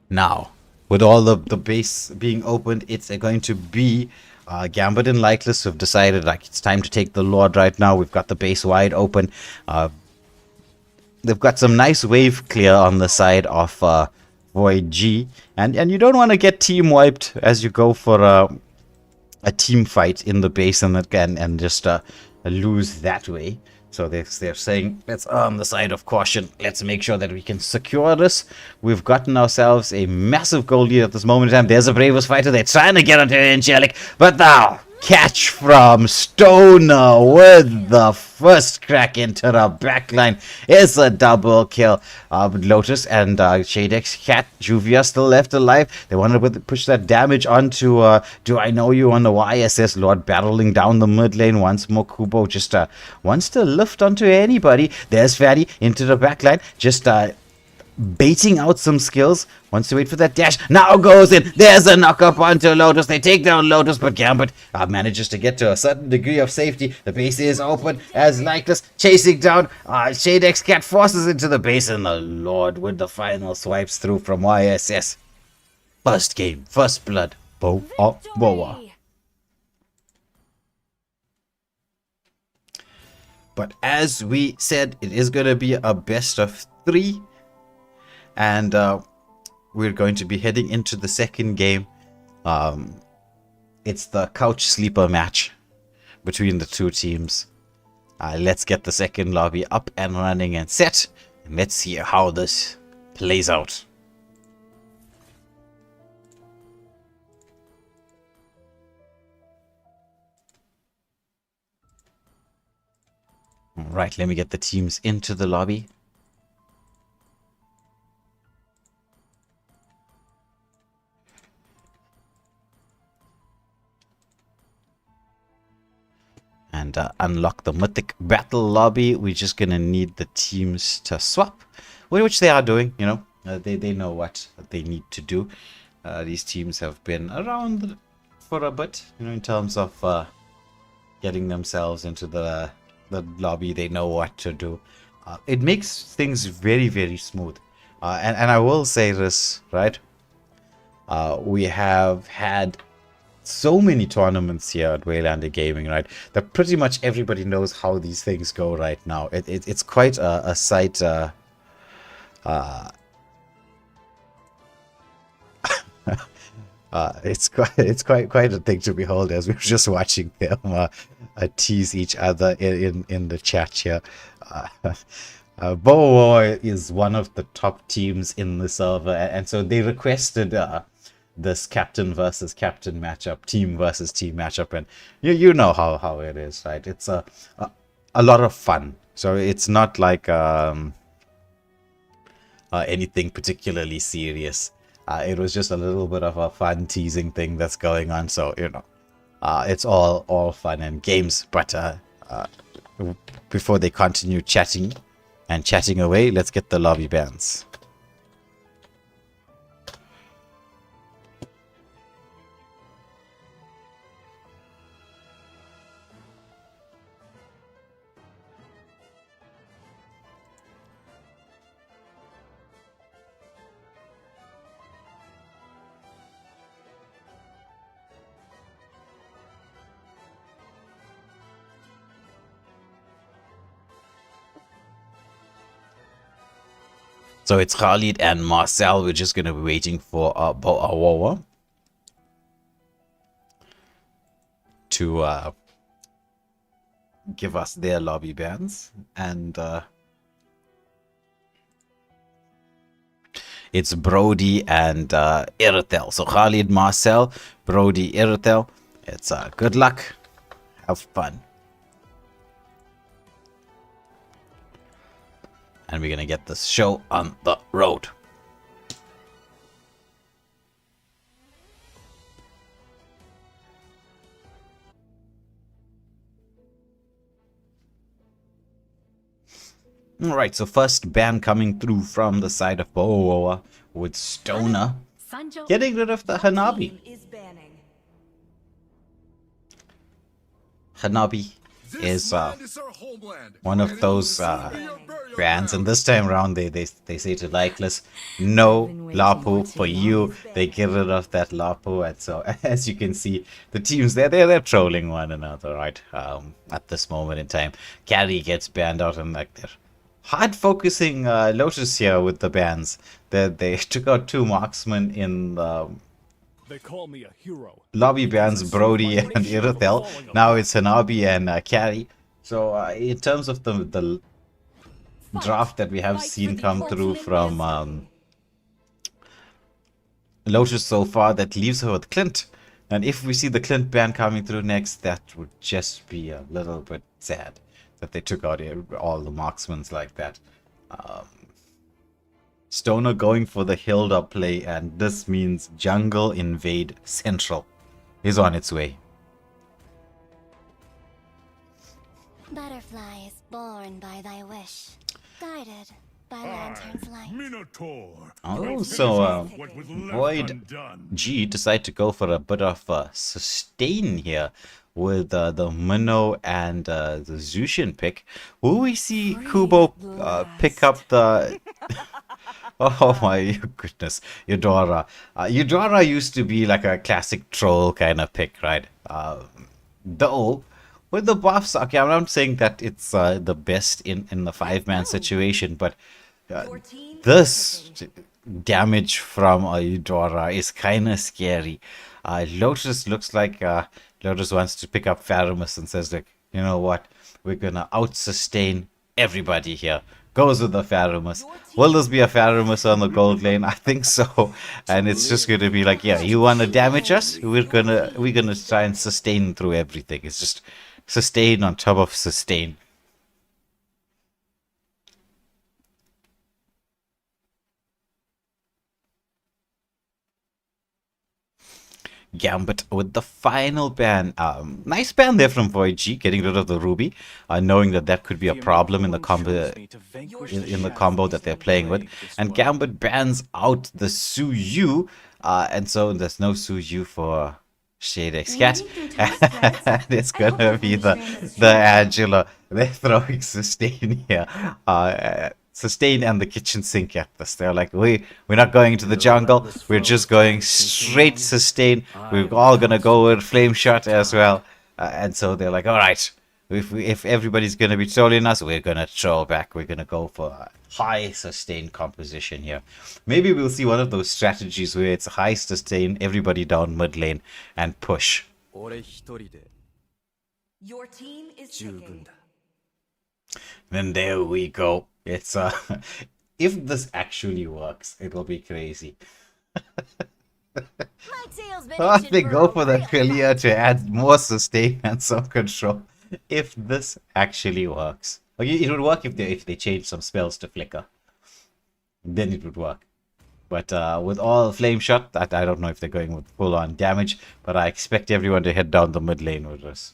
Now, with all the base being opened, it's going to be Gambit and Lightless who've decided like it's time to take the Lord right now. We've got the base wide open. They've got some nice wave clear on the side of Void G. And you don't want to get team wiped as you go for a team fight in the base and just lose that way. So they're saying, let's on the side of caution. Let's make sure that we can secure this. We've gotten ourselves a massive goal lead at this moment in time. There's a bravest fighter. They're trying to get onto Angelic, but now catch from Stoner with the first crack into the backline. It's a double kill. Lotus and Shadex, Cat, Juvia still left alive. They wanted to push that damage onto Do I Know You on the YSS Lord, battling down the mid lane once more. Kubo just wants to lift onto anybody. There's Fatty into the backline, just baiting out some skills. Wants to wait for that dash. Now goes in. There's a knock up onto Lotus. They take down Lotus, but Gambit manages to get to a certain degree of safety. The base is open as Likeless chasing down. Shadex Cat forces into the base, and the Lord with the final swipes through from YSS. First game, first blood. Boah. But as we said, it is going to be a best of 3. And we're going to be heading into the second game. It's the couch sleeper match between the two teams. Let's get the second lobby up and running and set. And let's see how this plays out. Alright, let me get the teams into the lobby. And unlock the mythic battle lobby. We're just gonna need the teams to swap, which they are doing. You know, they know what they need to do. These teams have been around for a bit, you know, in terms of getting themselves into the lobby. They know what to do. It makes things very, very smooth. And I will say this, right? We have had so many tournaments here at Waylander Gaming, right, that pretty much everybody knows how these things go right now. It's quite a sight. It's quite a thing to behold as we were just watching them tease each other in the chat here. Boah is one of the top teams in the server, and so they requested this captain versus captain matchup, team versus team matchup, and you know how it is, right? It's a lot of fun. So it's not like anything particularly serious. It was just a little bit of a fun teasing thing that's going on. So you know, it's all fun and games. But before they continue chatting away, let's get the lobby bans. So it's Khalid and Marcel. We're just going to be waiting for Woah to give us their lobby bans. And it's Brody and Iratel. So Khalid, Marcel, Brody, Iratel. It's good luck. Have fun. And we're gonna get this show on the road. Alright, so first ban coming through from the side of Boah with Stoner getting rid of the Hanabi. Hanabi is one of those brands, and this time around they say to Likeless, no Lapu for you. They get rid of that Lapu, and so as you can see, the teams they're trolling one another, right? At this moment in time, Carry gets banned out, and like they're hard focusing Lotus here with the bans. They took out 2 marksmen in the They call me a hero. lobby bans, Brody and Iratel. Now it's Hanabi and Carry. So in terms of the draft that we have seen come through from Lotus so far, that leaves her with Clint, And if we see the Clint ban coming through next, that would just be a little bit sad that they took out all the marksmans like that. Stoner going for the Hilda play, and this means jungle invade central is on its way. Butterfly is born by thy wish, guided by lantern's light. Minotaur. Oh, so What was left Void undone. G decide to go for a bit of sustain here with the Minnow and the Zushin pick. Will we see Kubo pick up the... Oh my goodness, Eudora. Eudora used to be like a classic troll kind of pick, right? Though, with the buffs, okay, I'm not saying that it's the best in the 5-man situation, but this damage from Eudora is kind of scary. Lotus looks like Lotus wants to pick up Faramus and says, like, you know what, we're gonna out-sustain everybody here. Goes with the Faramus. Will this be a Faramus on the gold lane? I think so. And it's just gonna be like, yeah, you wanna damage us? We're gonna try and sustain through everything. It's just sustain on top of sustain. Gambit with the final ban. Nice ban there from Void G, getting rid of the Ruby, knowing that that could be a problem in the combo in the combo that they're playing with. And Gambit bans out the Suyu, and so there's no Suyu for Shadex Cat. And it's gonna be the Angela. They're throwing sustain here. Sustain and the kitchen sink at this. They're like, we're not going to the jungle. We're just going straight sustain. We're all gonna go with flame shot as well. And so they're like, all right, if everybody's gonna be trolling us, we're gonna troll back. We're gonna go for a high sustain composition here. Maybe we'll see one of those strategies where it's high sustain, everybody down mid lane, and push. Your team is picking. Then there we go. It's if this actually works, it'll be crazy. Oh, they go for the failure to add more sustain and some control. If this actually works, okay, it would work if they change some spells to flicker. Then it would work. But with all flame shot, I don't know if they're going with full on damage. But I expect everyone to head down the mid lane with this.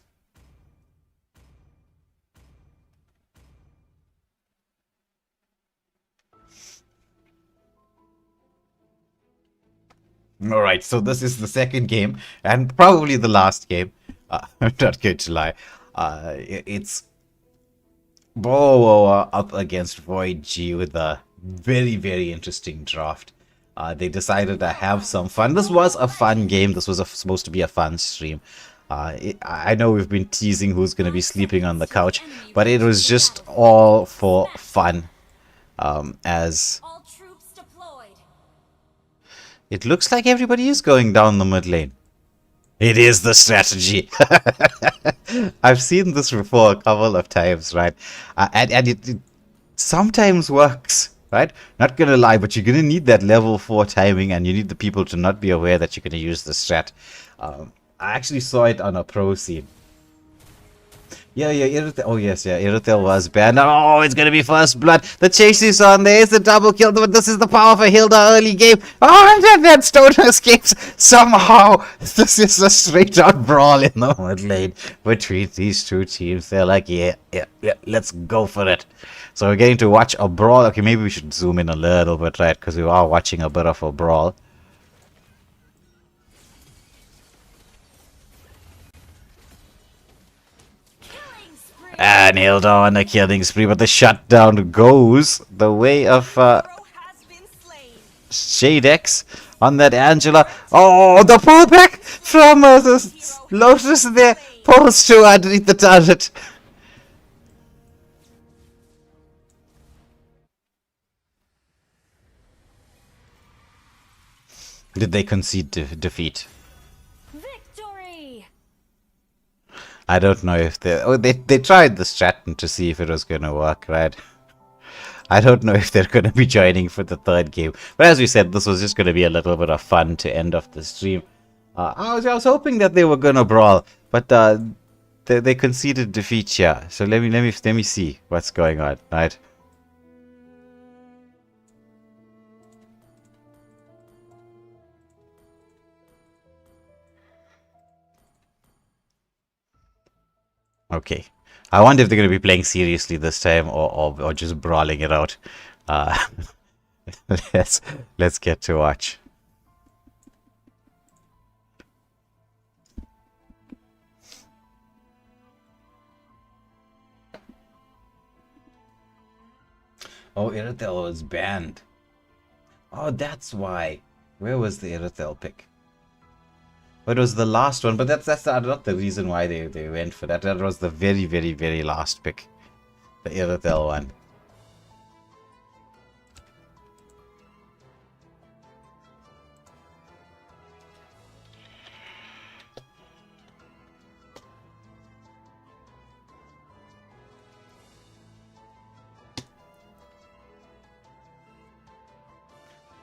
Alright, so this is the second game, and probably the last game. I'm not going to lie. It's Boah up against Void G with a very, very interesting draft. They decided to have some fun. This was a fun game. This was supposed to be a fun stream. I know we've been teasing who's going to be sleeping on the couch, but it was just all for fun. As All troops deployed. it looks like everybody is going down the mid lane. It is the strategy. I've seen this before a couple of times, right? And it sometimes works, right? Not gonna lie, but you're gonna need that level 4 timing, and you need the people to not be aware that you're gonna use the strat. I actually saw it on a pro scene. Yeah, Irithel. Oh, yes, yeah, Irithel was banned. Oh, it's gonna be first blood. The chase is on. There is the double kill, but this is the power for Hilda early game. Oh, and then Stoner escapes somehow. This is a straight out brawl in the mid lane between these two teams. They're like, yeah, let's go for it. So we're getting to watch a brawl. Okay, maybe we should zoom in a little bit, right? Because we are watching a bit of a brawl. And Hilda on a killing spree, but the shutdown goes the way of Hero has been slain. Shadex on that Angela. Oh, the pullback from the Lotus there. Pulls through underneath the turret. Did they concede defeat? Victory! I don't know if they... Oh, they tried the strat to see if it was going to work, right? I don't know if they're going to be joining for the third game. But as we said, this was just going to be a little bit of fun to end off the stream. I was hoping that they were gonna brawl, but they conceded defeat here. So let me see what's going on, right? Okay. I wonder if they're going to be playing seriously this time or just brawling it out. Uh, let's get to watch. Oh, Irithel was banned. Oh, that's why. Where was the Irithel pick? But it was the last one, but that's not the reason why they went for that. That was the very, very, very last pick. The Irithel one.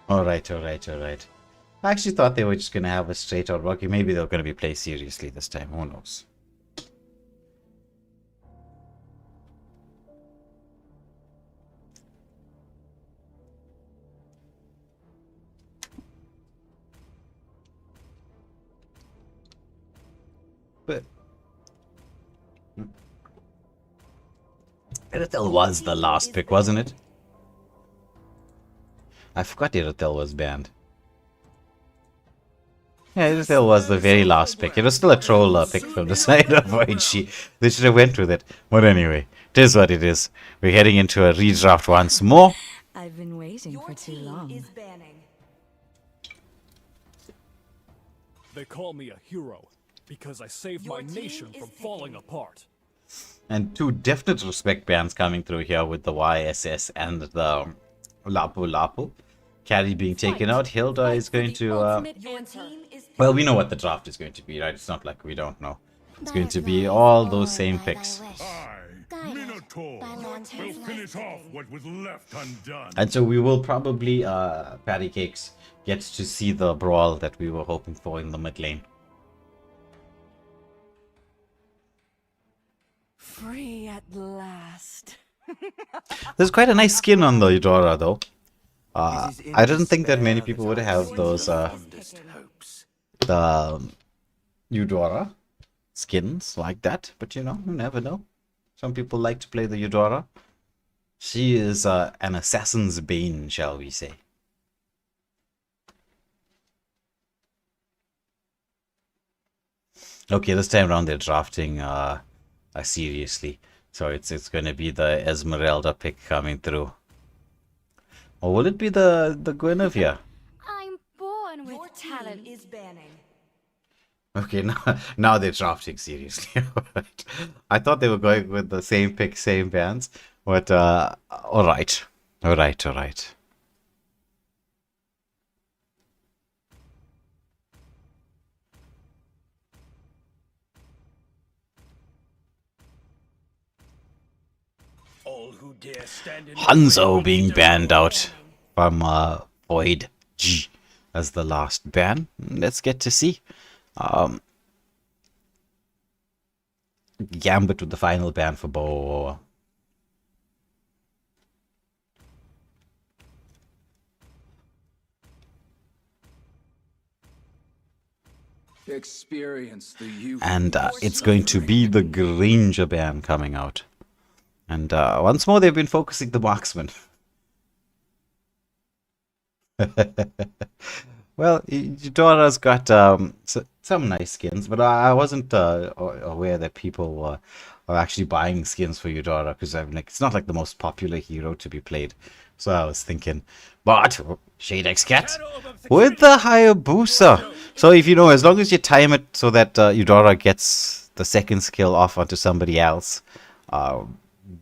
Alright. I actually thought they were just going to have a straight out rocky. Maybe they're going to be played seriously this time. Who knows? But Irithel was the last pick, wasn't it? I forgot Irithel was banned. Yeah, Irithel was the very last pick. It was still a troll pick from the side of YG. They should have went with it. But anyway, it is what it is. We're heading into a redraft once more. I've been waiting Your for too team long. is banning. They call me a hero because I saved Your my team nation is from falling picking. apart. And two definite respect bans coming through here with the YSS and the Lapu Lapu. Carry being taken out. Hilda is going to... Your team is well, we know what the draft is going to be, right? It's not like we don't know. It's going to be all those same picks. Minotaur, by lanterns will light. finish off what was left undone. And so we will probably, Patty Cakes gets to see the brawl that we were hoping for in the mid lane. Free at last. There's quite a nice skin on the Eudora, though. I didn't think that many people would have those, the Eudora skins like that. But you know, you never know. Some people like to play the Eudora. She is an assassin's bane, shall we say. Okay, this time around they're drafting seriously. So it's going to be the Esmeralda pick coming through. Or will it be the Guinevere? I'm born with Your talent. team is banning. Okay, now they're drafting seriously. Alright. I thought they were going with the same pick, same bands. But, alright. Alright. All who dare stand in Hanzo being banned out from Void G as the last ban. Let's get to see. Gambit with the final ban for Boah. Experience the youth. And it's going to be the Granger ban coming out. And once more, they've been focusing the marksman. Well, Eudora's got some nice skins, but I wasn't aware that people are actually buying skins for Eudora, because it's not like the most popular hero to be played. So I was thinking, but Shadex Cat with the Hayabusa. So if you know, as long as you time it so that Eudora gets the second skill off onto somebody else,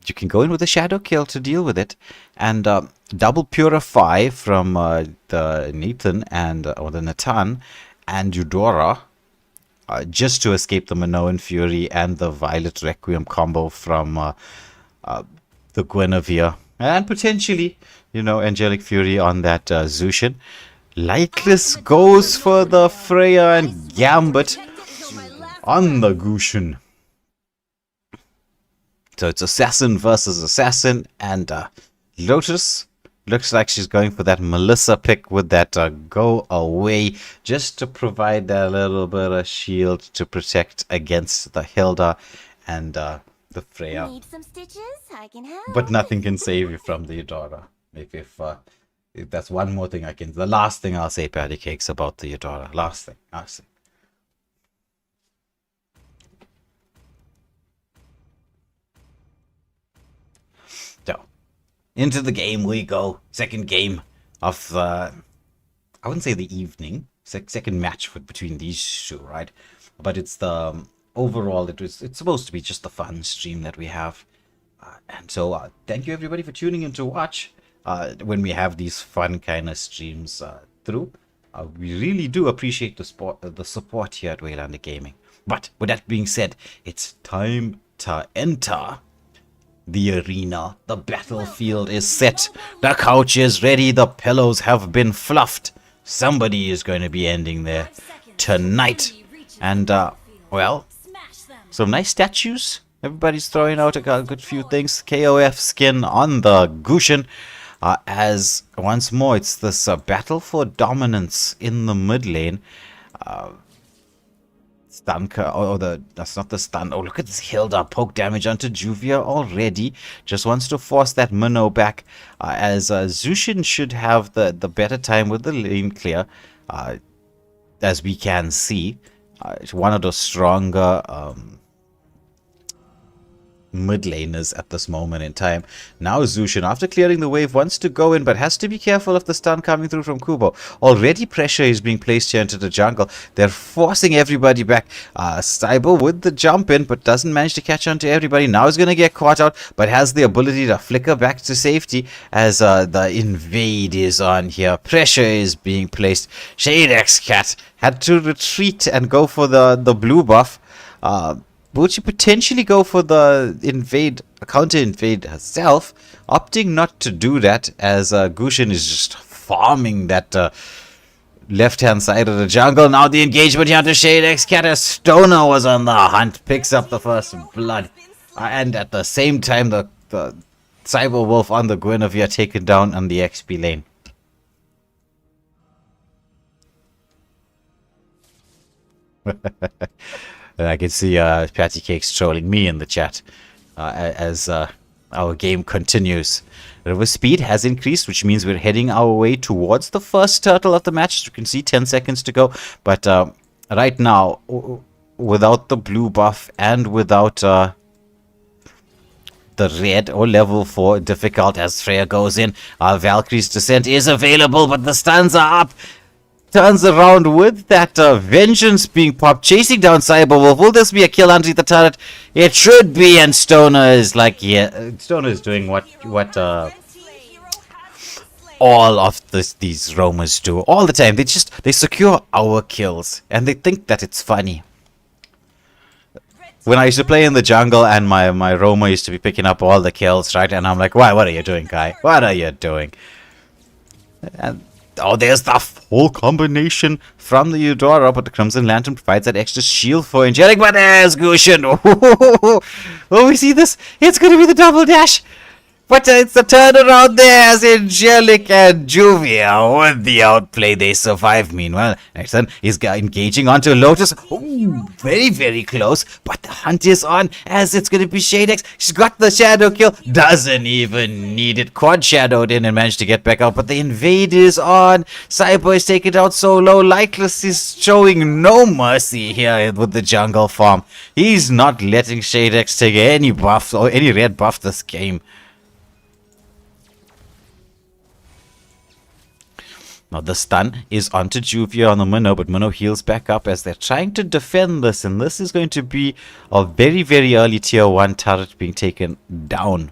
you can go in with a shadow kill to deal with it, and double purify from the Nathan and or the Natan and Eudora, just to escape the Minoan Fury and the Violet Requiem combo from the Guinevere, and potentially, you know, Angelic Fury on that Zushin. Lightless goes for the Freya and Gambit on the Gushin. So it's Assassin versus Assassin, and Lotus looks like she's going for that Melissa pick with that go away, just to provide that little bit of shield to protect against the Hilda and the Freya. Need some stitches? I can help. But nothing can save you from the Eudora. If that's one more thing the last thing I'll say, Patty Cakes, about the Eudora. Last thing. So, into the game we go. Second game of the, I wouldn't say the evening. Second match between these two, right? But it's the overall. It's supposed to be just the fun stream that we have, and so thank you everybody for tuning in to watch. When we have these fun kind of streams through, we really do appreciate the support here at Waylander Gaming. But with that being said, it's time to enter the arena. The battlefield is set. The couch is ready. The pillows have been fluffed. Somebody is going to be ending there tonight. And, well, some nice statues. Everybody's throwing out a good few things. KOF skin on the Gushin. As once more, it's this battle for dominance in the mid lane. That's not the stun. Oh, look at this Hilda poke damage onto Juvia already. Just wants to force that minnow back. As Zushin should have the better time with the lane clear. As we can see, it's one of the stronger mid laners at this moment in time. Now Zushin, after clearing the wave, wants to go in, but has to be careful of the stun coming through from Kubo. Already pressure is being placed here into the jungle. They're forcing everybody back. Cyber with the jump in, but doesn't manage to catch on to everybody. Now he's going to get caught out, but has the ability to flicker back to safety as the invade is on here. Pressure is being placed. Shadex Cat had to retreat and go for the blue buff. Would she potentially go for the counter invade herself, opting not to do that as Gushin is just farming that left-hand side of the jungle. Now the engagement here to Shadex Cat as Stoner was on the hunt, picks up the first blood. And at the same time, the Cyber Wolf on the Guinevere taken down on the XP lane. I can see Patty Cakes trolling me in the chat as our game continues. River speed has increased, which means we're heading our way towards the first turtle of the match. As you can see, 10 seconds to go. But right now, without the blue buff and without the red or level 4 difficult as Freya goes in, Valkyrie's Descent is available, but the stuns are up. Turns around with that vengeance being popped, chasing down Cyberwolf. Will this be a kill underneath the turret? It should be, and Stoner is like, yeah, Stoner is doing what all of these roamers do all the time. They secure our kills, and they think that it's funny. When I used to play in the jungle and my roamer used to be picking up all the kills, right? And I'm like, why? What are you doing, guy? What are you doing? And oh, there's the full combination from the Eudora, but the Crimson Lantern provides that extra shield for Angelic, but there's Gushin. Oh, we see this? It's going to be the double dash. But it's the turnaround there as Angelic and Juvia with the outplay. They survive. Meanwhile, Nexon is engaging onto Lotus. Ooh, very, very close. But the hunt is on as it's going to be Shadex. She's got the shadow kill. Doesn't even need it. Quad shadowed in and managed to get back out. But the invade is on. Cyber is taken out so low. Lightless is showing no mercy here with the jungle farm. He's not letting Shadex take any buff or any red buff this game. Now the stun is onto Juvia on the Minnow, but Minnow heals back up as they're trying to defend this, and this is going to be a very, very early tier 1 turret being taken down.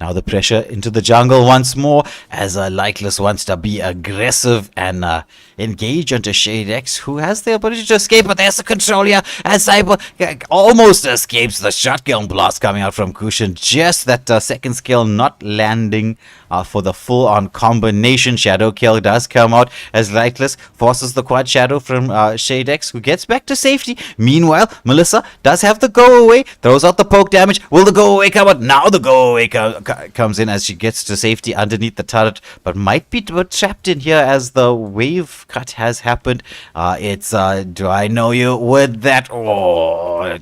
Now the pressure into the jungle once more as Lightless wants to be aggressive and engage onto Shadex, who has the ability to escape, but there's the control here as Cyber almost escapes the shotgun blast coming out from Gushin. Just that second skill not landing for the full-on combination. Shadow kill does come out as Lightless forces the quad shadow from Shadex, who gets back to safety. Meanwhile, Melissa does have the go away, throws out the poke damage. Will the go away come out? Now the go away comes in as she gets to safety underneath the turret, but might be trapped in here as the wave cut has happened. It's do I know you with that? Oh,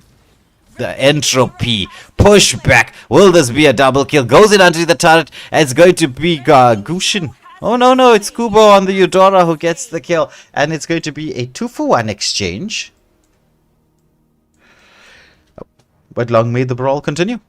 the entropy push back. Will this be a double kill? Goes in under the turret. It's going to be Gushin. Oh no, it's Kubo on the Eudora who gets the kill, and it's going to be a 2-for-1 exchange. But long may the brawl continue.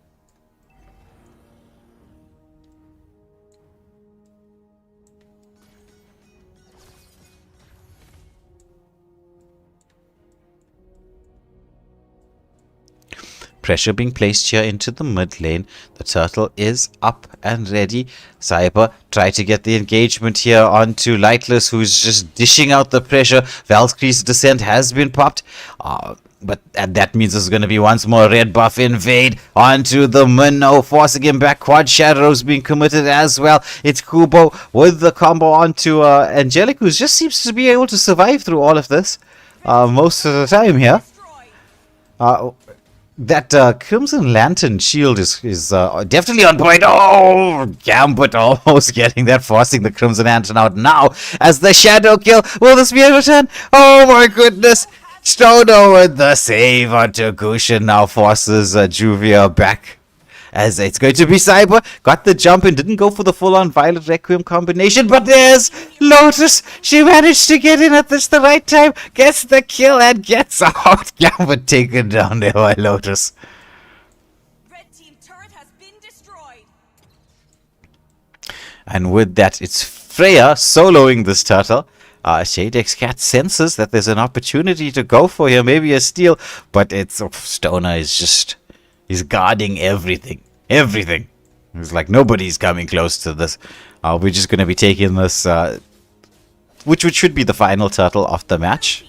Pressure being placed here into the mid lane. The turtle is up and ready. Cyber try to get the engagement here onto Lightless, who's just dishing out the pressure. Valkyrie's descent has been popped. But that means there's going to be once more red buff invade onto the Minnow, forcing him back. Quad Shadows being committed as well. It's Kubo with the combo onto Angelic, who just seems to be able to survive through all of this most of the time here. That Crimson Lantern shield is definitely on point. Oh, Gambit almost getting that, forcing the Crimson Lantern out now as the shadow kill. Will this be a return? Oh my goodness. Stono with the save onto Gushin, now forces Juvia back. As it's going to be Cyber. Got the jump and didn't go for the full-on Violet Requiem combination. But there's Lotus. She managed to get in at the right time. Gets the kill and gets out. Gambit taken down there by Lotus. Red team turret has been destroyed. And with that, it's Freya soloing this turtle. Shadex Cat senses that there's an opportunity to go for here. Maybe a steal. But it's Stoner is just... He's guarding everything. Everything. It's like nobody's coming close to this. We're just going to be taking this, which should be the final turtle of the match.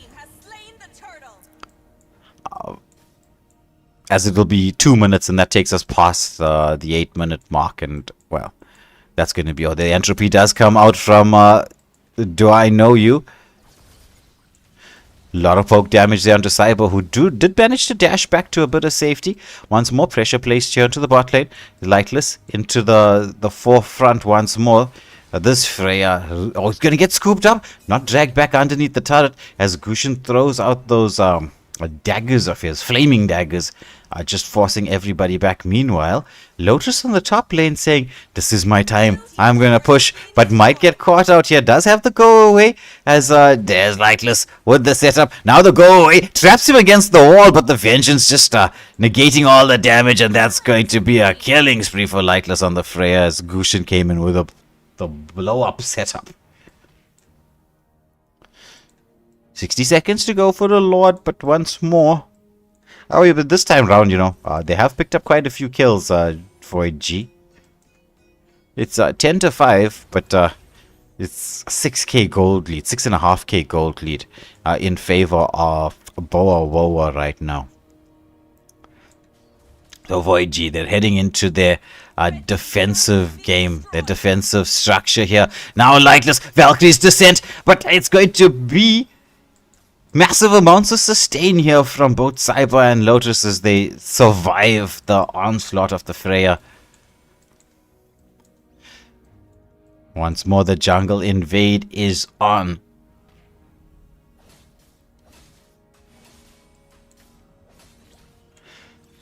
As it will be 2 minutes, and that takes us past the 8-minute mark. And, well, that's going to be all. The entropy does come out from Do I Know You? A lot of poke damage there onto Cyber, who did manage to dash back to a bit of safety. Once more pressure placed here into the bot lane. Lightless into the forefront once more. This Freya, he's going to get scooped up. Not dragged back underneath the turret as Gushin throws out those daggers of his, flaming daggers. Just forcing everybody back. Meanwhile, Lotus on the top lane saying, this is my time, I'm gonna push, but might get caught out here. Does have the go away as there's Lightless with the setup. Now the go away traps him against the wall, but the Vengeance just negating all the damage, and that's going to be a killing spree for Lightless on the Freya as Gushin came in with the blow up setup. 60 seconds to go for the Lord, but once more. Oh, yeah, but this time round, they have picked up quite a few kills for a G. It's 10-5, but it's 6k gold lead, 6.5k gold lead in favor of Boah Woah right now. So for G, they're heading into their defensive game, their defensive structure here. Now Lightless, Valkyrie's descent, but it's going to be massive amounts of sustain here from both Cyber and Lotus as they survive the onslaught of the Freya. Once more, the jungle invade is on.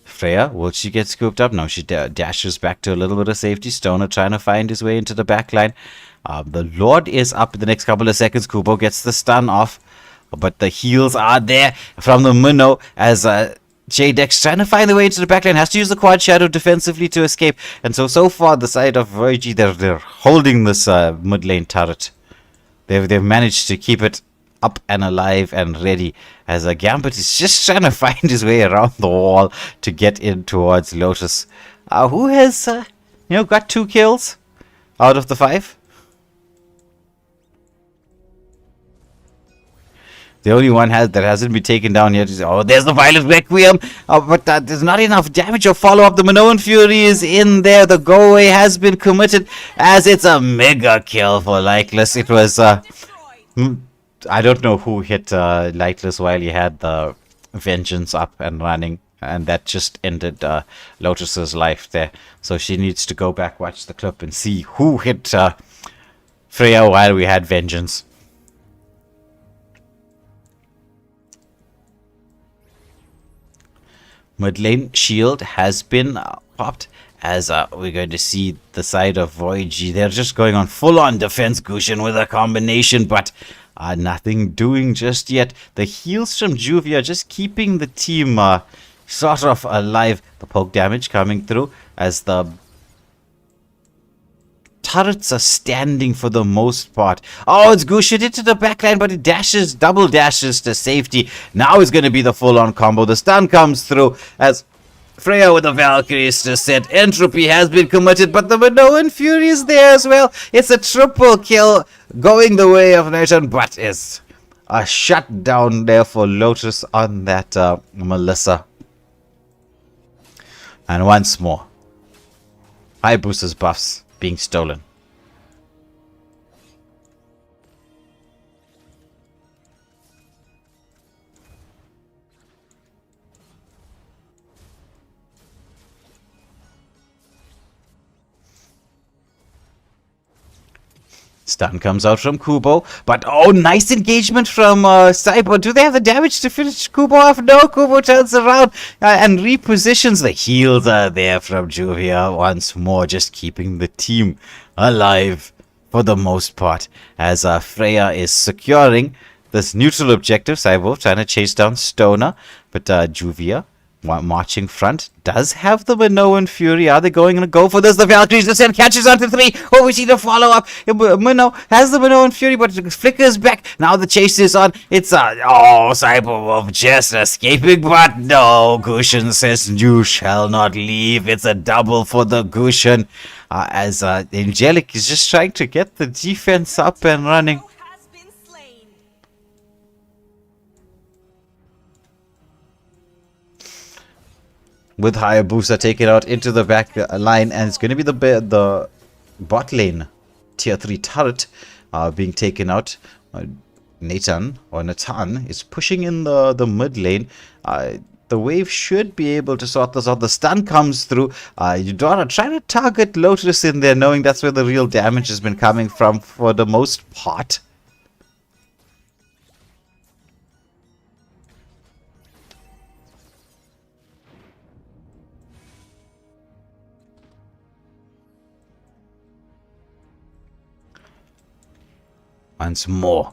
Freya, will she get scooped up? No, she dashes back to a little bit of safety. Stoner trying to find his way into the backline. The Lord is up in the next couple of seconds. Kubo gets the stun off. But the heals are there from the Minnow as Jadex trying to find the way into the backline. Has to use the quad shadow defensively to escape. And so far, the side of Voigi, they're holding this mid lane turret. They've managed to keep it up and alive and ready. As Gambit is just trying to find his way around the wall to get in towards Lotus. Who has, got 2 kills out of the 5. The only one that hasn't been taken down yet is, oh, there's the Violet Requiem. But there's not enough damage or follow-up. The Minoan Fury is in there. The go-away has been committed as it's a mega kill for Lightless. It was, I don't know who hit Lightless while he had the Vengeance up and running. And that just ended Lotus's life there. So she needs to go back, watch the clip, and see who hit Freya while we had Vengeance. Mid lane shield has been popped as we're going to see the side of Voyage. They're just going on full-on defense, Gushin, with a combination, but nothing doing just yet. The heals from Juvia just keeping the team sort of alive. The poke damage coming through as the turrets are standing for the most part. Oh, it's Gushin into the backline, but it dashes, double dashes to safety. Now it's going to be the full-on combo. The stun comes through as Freya with the Valkyries to set. Entropy has been committed, but the Minoan Fury is there as well. It's a triple kill going the way of Nathan, but it's a shutdown there for Lotus on that Melissa. And once more, Hayabusa's buffs being stolen. Stun comes out from Kubo, but oh, nice engagement from Cyber. Do they have the damage to finish Kubo off? No, Kubo turns around and repositions. The heals are there from Juvia once more, just keeping the team alive for the most part. As Freya is securing this neutral objective. Cyber trying to chase down Stoner, but Juvia marching front does have the Minoan Fury. Are they going to go for this? The Valkyries descent, catches onto 3. Oh, we see the follow-up. Mino has the Minoan Fury, but it flickers back. Now the chase is on. It's Cyberwolf just escaping, but no. Gushin says, you shall not leave. It's a double for the Gushin. As Angelic is just trying to get the defense up and running. Has been slain. With Hayabusa taken out into the back line, and it's going to be the bot lane tier 3 turret being taken out. Nathan is pushing in the mid lane. The wave should be able to sort this out. The stun comes through. Eudora trying to target Lotus in there, knowing that's where the real damage has been coming from for the most part. Once more,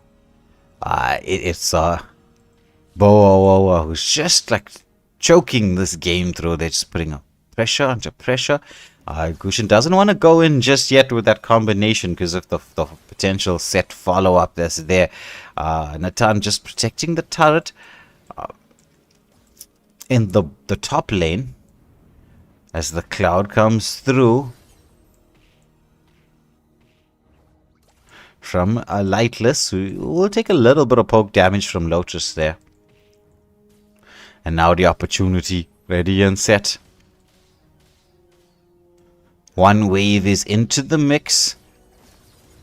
it's Boah who's just like choking this game through. They're just putting pressure under pressure. Gushin doesn't want to go in just yet with that combination because of the potential set follow-up that's there. Natan just protecting the turret in the top lane as the cloud comes through. From Lightless, we will take a little bit of poke damage from Lotus there. And now the opportunity ready and set. One wave is into the mix.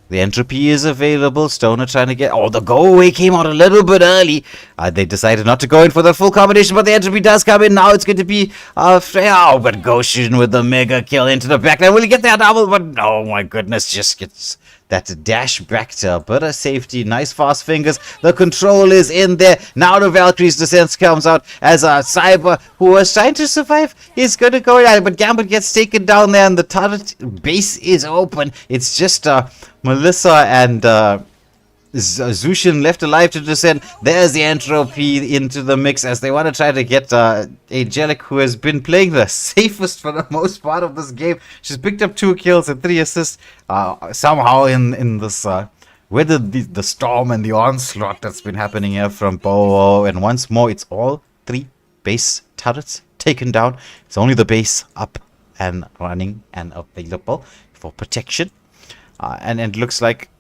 The entropy is available. Stoner trying to get... Oh, the go-away came out a little bit early. They decided not to go in for the full combination, but the entropy does come in. Now it's going to be Freya. Oh, but Goshin with the mega kill into the backline. Will he get that double? But oh my goodness, just gets... that dash back to a bit of safety. Nice fast fingers. The control is in there. Now the Valkyrie's descent comes out as Cyber, who was trying to survive, is going to go in. But Gambit gets taken down there and the turret base is open. It's just Melissa and Zushin left alive to descend. There's the entropy into the mix as they want to try to get Angelic, who has been playing the safest for the most part of this game. She's picked up 2 kills and 3 assists somehow in this whether the storm and the onslaught that's been happening here from Boah. And once more, it's all 3 base turrets taken down. It's only the base up and running and available for protection. And it looks like,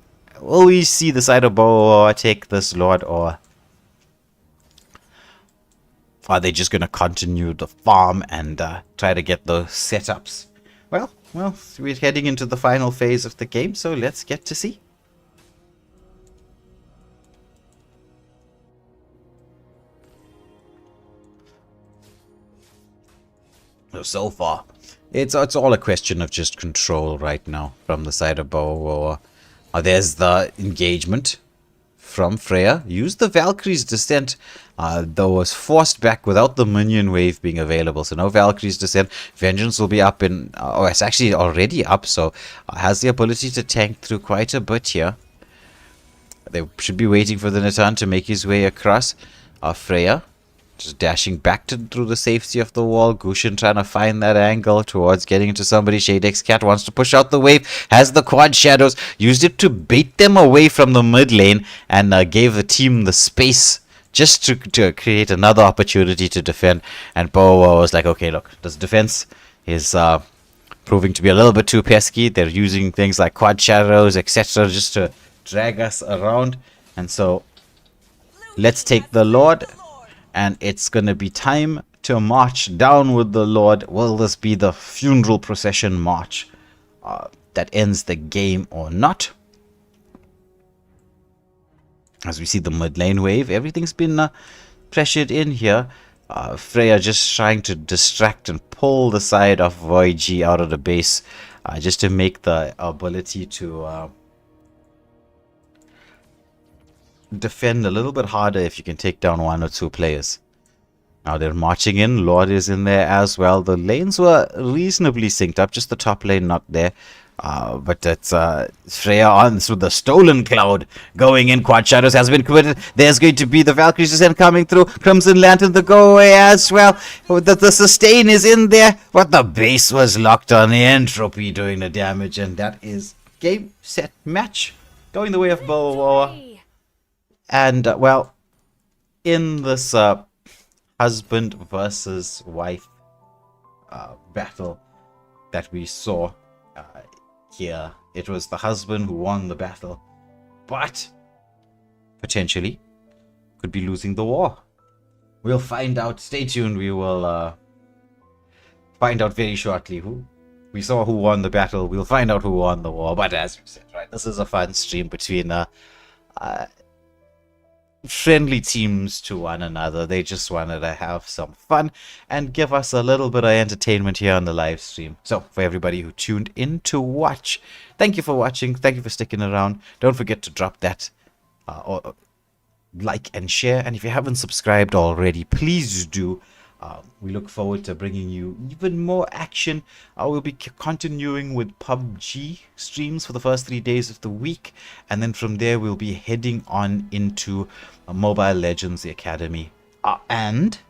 will we see the side of Boah take this Lord, or Are they just going to continue the farm and try to get those setups? Well, we're heading into the final phase of the game, so let's get to see. So far, it's all a question of just control right now from the side of Boah. There's the engagement from Freya. Use the Valkyrie's Descent, though was forced back without the minion wave being available. So no Valkyrie's Descent. Vengeance will be up in... oh, it's actually already up, so has the ability to tank through quite a bit here. They should be waiting for the Natan to make his way across. Freya just dashing back through the safety of the wall. Gushin trying to find that angle towards getting into somebody. Shadex Cat wants to push out the wave. Has the quad shadows. Used it to bait them away from the mid lane. And gave the team the space just to create another opportunity to defend. And Boah was like, okay, look, this defense is proving to be a little bit too pesky. They're using things like quad shadows, etc. just to drag us around. And so let's take the Lord. And it's going to be time to march down with the Lord. Will this be the funeral procession march that ends the game or not? As we see the mid lane wave, everything's been pressured in here. Freya just trying to distract and pull the side of Void out of the base just to make the ability to defend a little bit harder if you can take down 1 or 2 players. Now they're marching in. Lord is in there as well. The lanes were reasonably synced up, just the top lane not there. But it's Freya on through the stolen cloud going in. Quad shadows has been committed. There's going to be the Valkyrie's Descent coming through. Crimson Lantern the go away as well. The sustain is in there, but the base was locked on. The entropy doing the damage, and that is game, set, match going the way of Boah. And, well, in this husband versus wife battle that we saw here, it was the husband who won the battle, but potentially could be losing the war. We'll find out. Stay tuned. We will find out very shortly who. We saw who won the battle. We'll find out who won the war. But as we said, right, this is a fun stream between friendly teams to one another. They just wanted to have some fun and give us a little bit of entertainment here on the live stream. So for everybody who tuned in to watch, thank you for watching. Thank you for sticking around. Don't forget to drop that or like and share. And if you haven't subscribed already, please do. We look forward to bringing you even more action. We'll be continuing with PUBG streams for the first 3 days of the week. And then from there, we'll be heading on into Mobile Legends, the Academy. And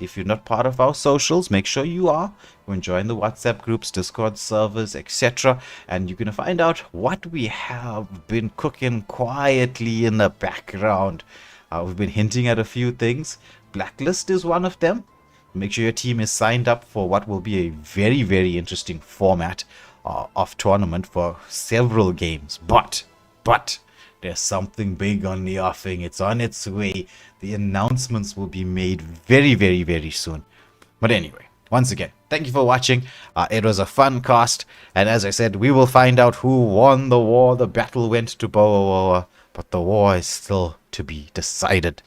if you're not part of our socials, make sure you are. You can join the WhatsApp groups, Discord servers, etc. And you're going to find out what we have been cooking quietly in the background. We've been hinting at a few things. Blacklist is one of them. Make sure your team is signed up for what will be a very, very interesting format of tournament for several games. But there's something big on the offing. It's on its way. The announcements will be made very, very, very soon. But anyway, once again, thank you for watching. It was a fun cast. And as I said, we will find out who won the war. The battle went to Boah, but the war is still to be decided.